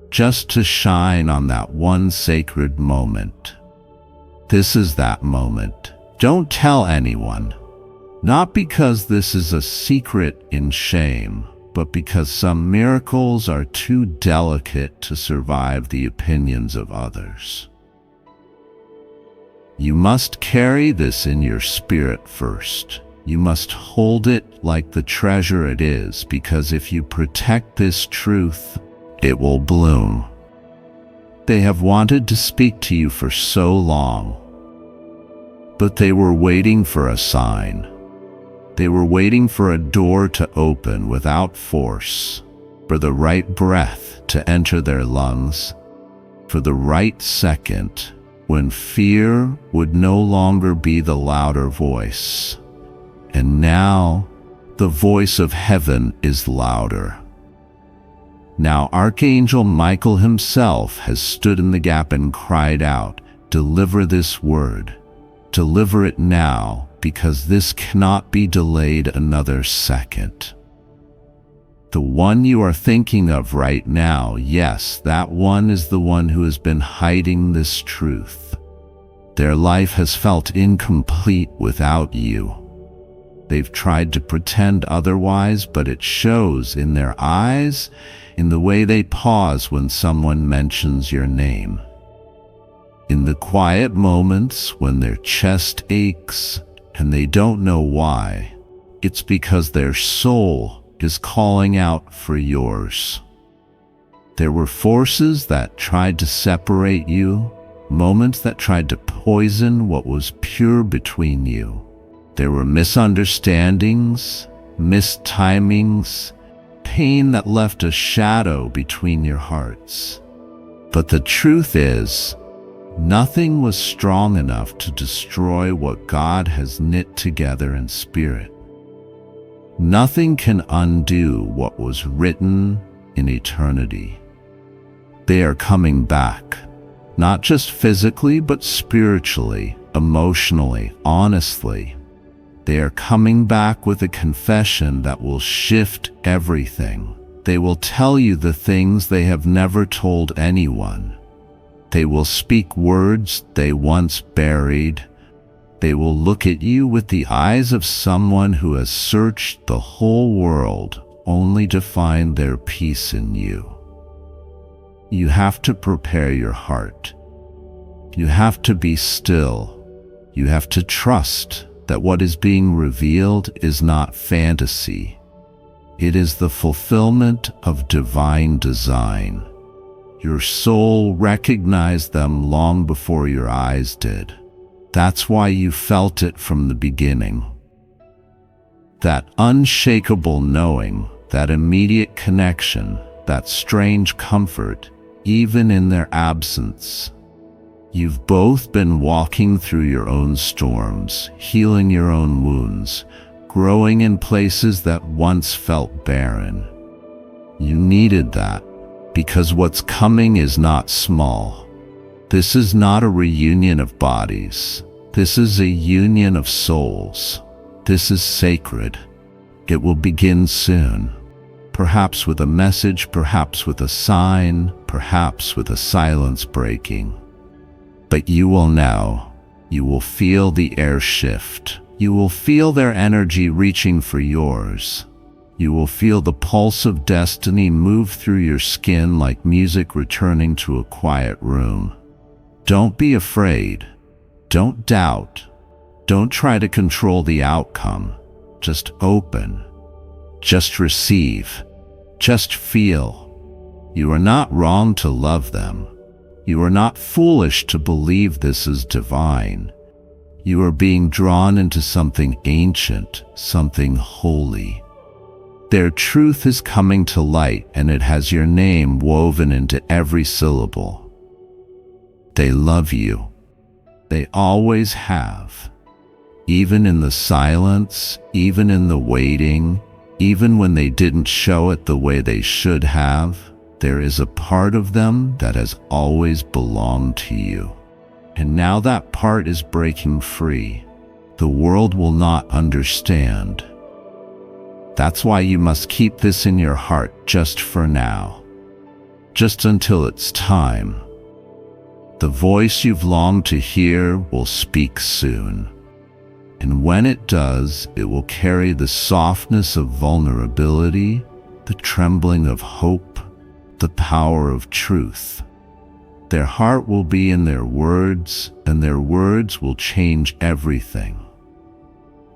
just to shine on that one sacred moment. This is that moment. Don't tell anyone. Not because this is a secret in shame, but because some miracles are too delicate to survive the opinions of others. You must carry this in your spirit first. You must hold it like the treasure it is, because if you protect this truth, it will bloom. They have wanted to speak to you for so long, but they were waiting for a sign. They were waiting for a door to open without force, for the right breath to enter their lungs, for the right second when fear would no longer be the louder voice. And now the voice of heaven is louder. Now Archangel Michael himself has stood in the gap and cried out, "Deliver this word. Deliver it now, because this cannot be delayed another second." The one you are thinking of right now, yes, that one is the one who has been hiding this truth. Their life has felt incomplete without you. They've tried to pretend otherwise, but it shows in their eyes, in the way they pause when someone mentions your name. In the quiet moments when their chest aches and they don't know why, it's because their soul is calling out for yours. There were forces that tried to separate you, moments that tried to poison what was pure between you. There were misunderstandings, missed timings, pain that left a shadow between your hearts. But the truth is, nothing was strong enough to destroy what God has knit together in spirit. Nothing can undo what was written in eternity. They are coming back, not just physically, but spiritually, emotionally, honestly. They are coming back with a confession that will shift everything. They will tell you the things they have never told anyone. They will speak words they once buried. They will look at you with the eyes of someone who has searched the whole world only to find their peace in you. You have to prepare your heart. You have to be still. You have to trust that what is being revealed is not fantasy. It is the fulfillment of divine design. Your soul recognized them long before your eyes did. That's why you felt it from the beginning. That unshakable knowing, that immediate connection, that strange comfort, even in their absence. You've both been walking through your own storms, healing your own wounds, growing in places that once felt barren. You needed that, because what's coming is not small. This is not a reunion of bodies. This is a union of souls. This is sacred. It will begin soon. Perhaps with a message, perhaps with a sign, perhaps with a silence breaking. But you will know. You will feel the air shift. You will feel their energy reaching for yours. You will feel the pulse of destiny move through your skin like music returning to a quiet room. Don't be afraid. Don't doubt. Don't try to control the outcome. Just open. Just receive. Just feel. You are not wrong to love them. You are not foolish to believe this is divine. You are being drawn into something ancient, something holy. Their truth is coming to light, and it has your name woven into every syllable. They love you. They always have. Even in the silence, even in the waiting, even when they didn't show it the way they should have, there is a part of them that has always belonged to you. And now that part is breaking free. The world will not understand. That's why you must keep this in your heart just for now. Just until it's time. The voice you've longed to hear will speak soon. And when it does, it will carry the softness of vulnerability, the trembling of hope, the power of truth. Their heart will be in their words, and their words will change everything.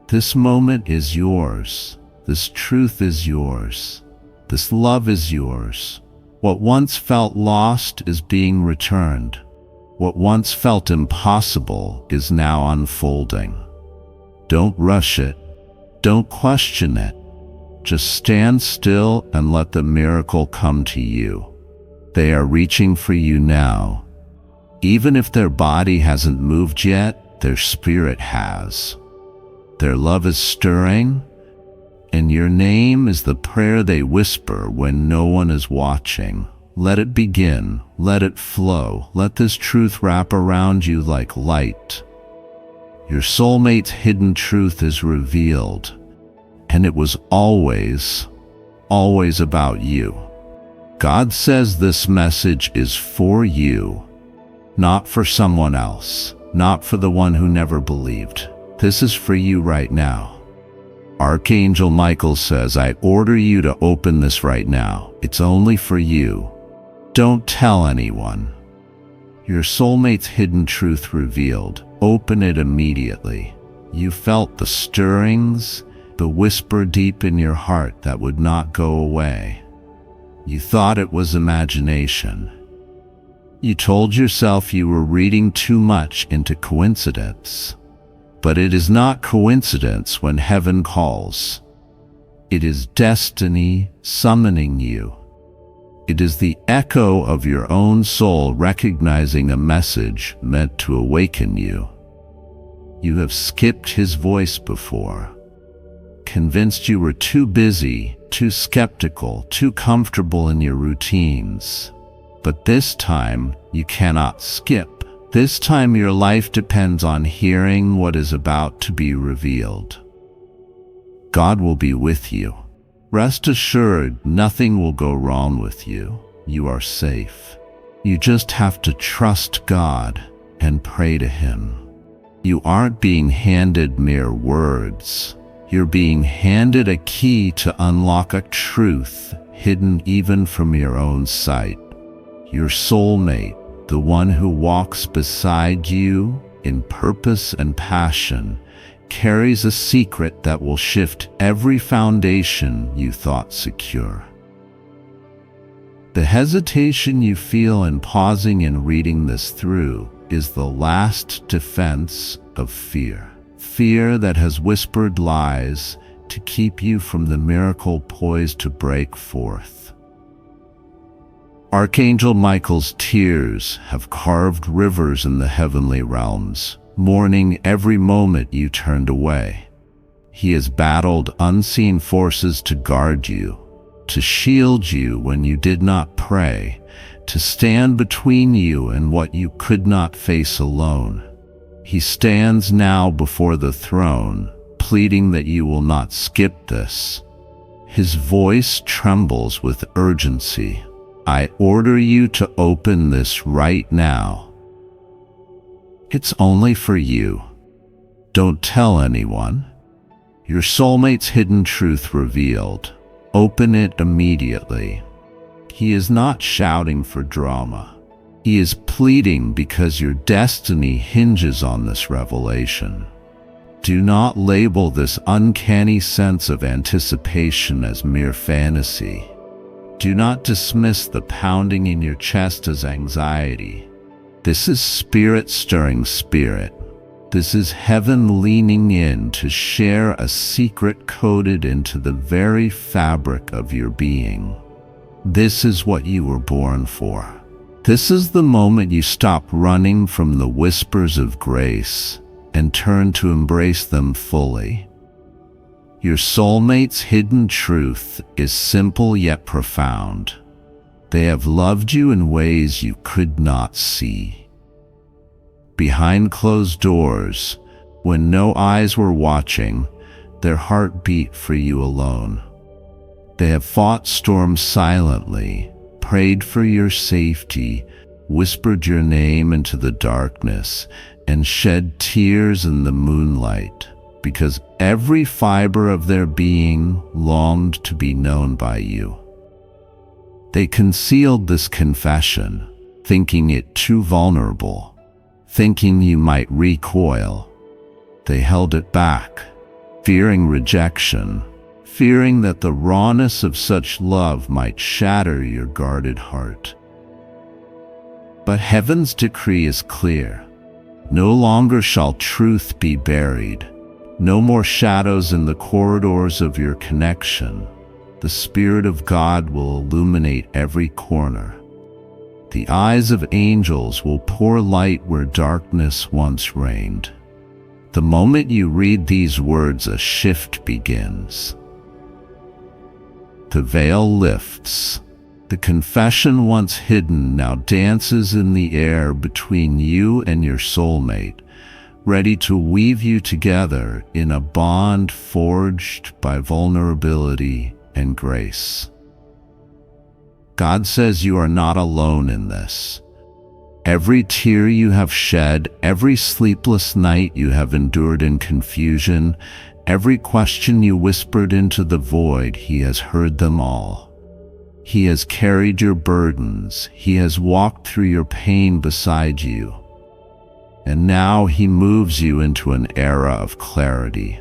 This moment is yours. This truth is yours. This love is yours. What once felt lost is being returned. What once felt impossible is now unfolding. Don't rush it. Don't question it. Just stand still and let the miracle come to you. They are reaching for you now. Even if their body hasn't moved yet, their spirit has. Their love is stirring, and your name is the prayer they whisper when no one is watching. Let it begin. Let it flow. Let this truth wrap around you like light. Your soulmate's hidden truth is revealed, and it was always about you. God says this message is for you, not for someone else, not for the one who never believed. This is for you right now. Archangel Michael says, I order you to open this right now. It's only for you. Don't tell anyone. Your soulmate's hidden truth revealed. Open it immediately. You felt the stirrings, the whisper deep in your heart that would not go away. You thought it was imagination. You told yourself you were reading too much into coincidence. But it is not coincidence when heaven calls. It is destiny summoning you. It is the echo of your own soul recognizing a message meant to awaken you. You have skipped his voice before, convinced you were too busy, too skeptical, too comfortable in your routines. But this time, you cannot skip. This time your life depends on hearing what is about to be revealed. God will be with you. Rest assured, nothing will go wrong with you. You are safe. You just have to trust God and pray to Him. You aren't being handed mere words. You're being handed a key to unlock a truth hidden even from your own sight. Your soulmate, the one who walks beside you in purpose and passion, carries a secret that will shift every foundation you thought secure. The hesitation you feel in pausing and reading this through is the last defense of fear. Fear that has whispered lies to keep you from the miracle poised to break forth. Archangel Michael's tears have carved rivers in the heavenly realms, mourning every moment you turned away. He has battled unseen forces to guard you, to shield you when you did not pray, to stand between you and what you could not face alone. He stands now before the throne, pleading that you will not skip this. His voice trembles with urgency. I order you to open this right now. It's only for you. Don't tell anyone. Your soulmate's hidden truth revealed. Open it immediately. He is not shouting for drama. He is pleading because your destiny hinges on this revelation. Do not label this uncanny sense of anticipation as mere fantasy. Do not dismiss the pounding in your chest as anxiety. This is spirit stirring spirit. This is heaven leaning in to share a secret coded into the very fabric of your being. This is what you were born for. This is the moment you stop running from the whispers of grace and turn to embrace them fully. Your soulmate's hidden truth is simple yet profound. They have loved you in ways you could not see. Behind closed doors, when no eyes were watching, their heart beat for you alone. They have fought storms silently, prayed for your safety, whispered your name into the darkness, and shed tears in the moonlight, because every fiber of their being longed to be known by you. They concealed this confession, thinking it too vulnerable, thinking you might recoil. They held it back, fearing rejection, fearing that the rawness of such love might shatter your guarded heart. But heaven's decree is clear. No longer shall truth be buried. No more shadows in the corridors of your connection. The Spirit of God will illuminate every corner. The eyes of angels will pour light where darkness once reigned. The moment you read these words, a shift begins. The veil lifts. The confession once hidden now dances in the air between you and your soulmate, ready to weave you together in a bond forged by vulnerability and grace. God says you are not alone in this. Every tear you have shed, every sleepless night you have endured in confusion, every question you whispered into the void, He has heard them all. He has carried your burdens. He has walked through your pain beside you. And now He moves you into an era of clarity.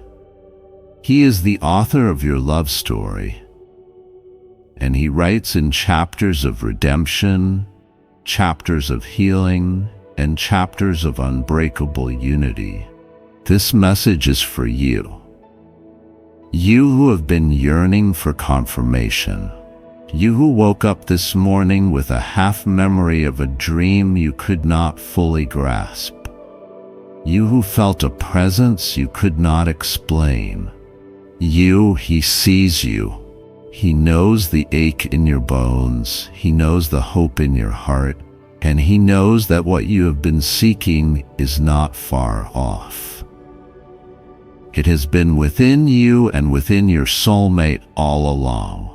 He is the author of your love story, and He writes in chapters of redemption, chapters of healing, and chapters of unbreakable unity. This message is for you. You who have been yearning for confirmation. You who woke up this morning with a half memory of a dream you could not fully grasp. You who felt a presence you could not explain. You, He sees you. He knows the ache in your bones. He knows the hope in your heart. And He knows that what you have been seeking is not far off. It has been within you and within your soulmate all along.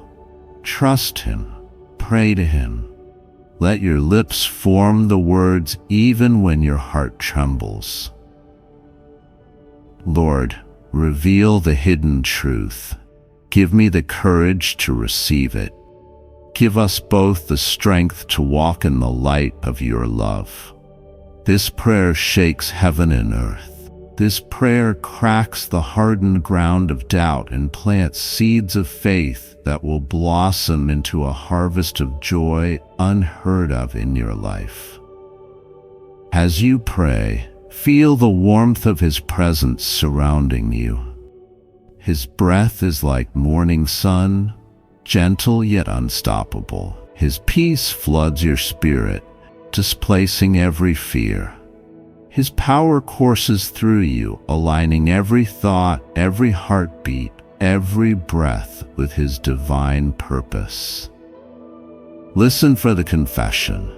Trust Him. Pray to Him. Let your lips form the words even when your heart trembles. Lord, reveal the hidden truth. Give me the courage to receive it. Give us both the strength to walk in the light of your love. This prayer shakes heaven and earth. This prayer cracks the hardened ground of doubt and plants seeds of faith that will blossom into a harvest of joy unheard of in your life. As you pray, feel the warmth of His presence surrounding you. His breath is like morning sun, gentle yet unstoppable. His peace floods your spirit, displacing every fear. His power courses through you, aligning every thought, every heartbeat, every breath with His divine purpose. Listen for the confession.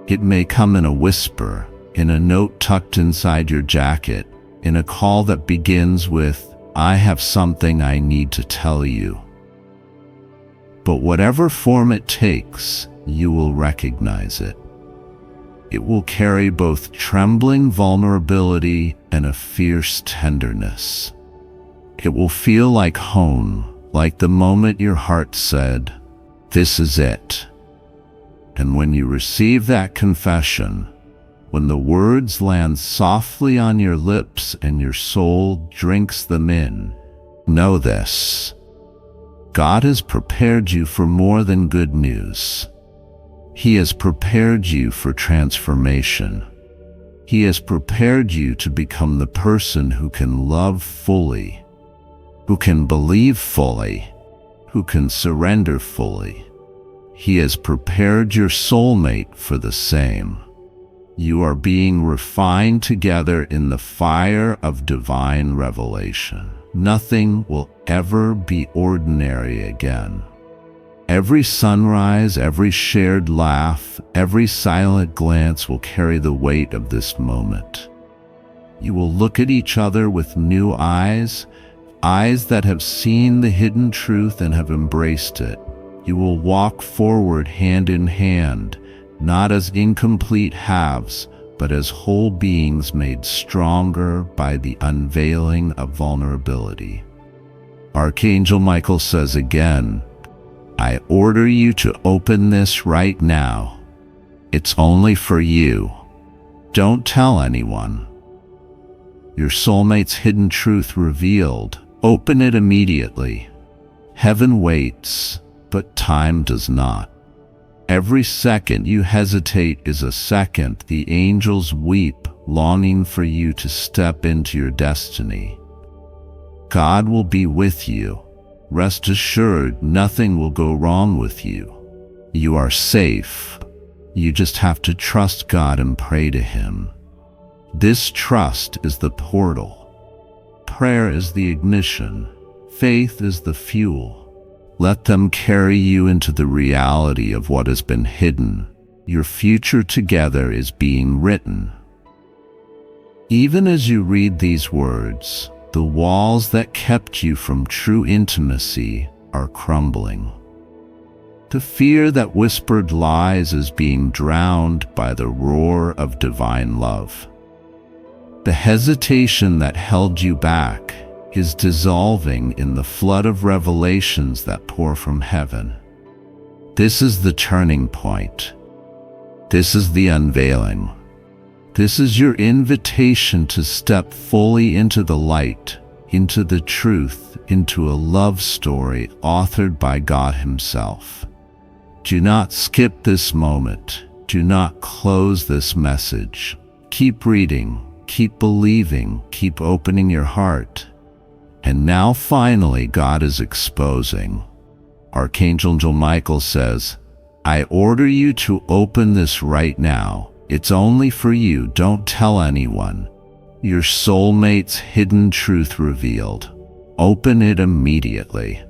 It may come in a whisper, in a note tucked inside your jacket, in a call that begins with, "I have something I need to tell you." But whatever form it takes, you will recognize it. It will carry both trembling vulnerability and a fierce tenderness. It will feel like home, like the moment your heart said, "This is it." And when you receive that confession, when the words land softly on your lips and your soul drinks them in, know this: God has prepared you for more than good news. He has prepared you for transformation. He has prepared you to become the person who can love fully, who can believe fully, who can surrender fully. He has prepared your soulmate for the same. You are being refined together in the fire of divine revelation. Nothing will ever be ordinary again. Every sunrise, every shared laugh, every silent glance will carry the weight of this moment. You will look at each other with new eyes, eyes that have seen the hidden truth and have embraced it. You will walk forward hand in hand, not as incomplete halves, but as whole beings made stronger by the unveiling of vulnerability. Archangel Michael says again, "I order you to open this right now. It's only for you. Don't tell anyone." Your soulmate's hidden truth revealed. Open it immediately. Heaven waits, but time does not. Every second you hesitate is a second the angels weep, longing for you to step into your destiny. God will be with you. Rest assured, nothing will go wrong with you. You are safe. You just have to trust God and pray to Him. This trust is the portal. Prayer is the ignition. Faith is the fuel. Let them carry you into the reality of what has been hidden. Your future together is being written. Even as you read these words, the walls that kept you from true intimacy are crumbling. The fear that whispered lies is being drowned by the roar of divine love. The hesitation that held you back is dissolving in the flood of revelations that pour from heaven. This is the turning point. This is the unveiling. This is your invitation to step fully into the light, into the truth, into a love story authored by God Himself. Do not skip this moment. Do not close this message. Keep reading, keep believing, keep opening your heart. And now finally God is exposing. Archangel Michael says, "I order you to open this right now. It's only for you. Don't tell anyone. Your soulmate's hidden truth revealed. Open it immediately."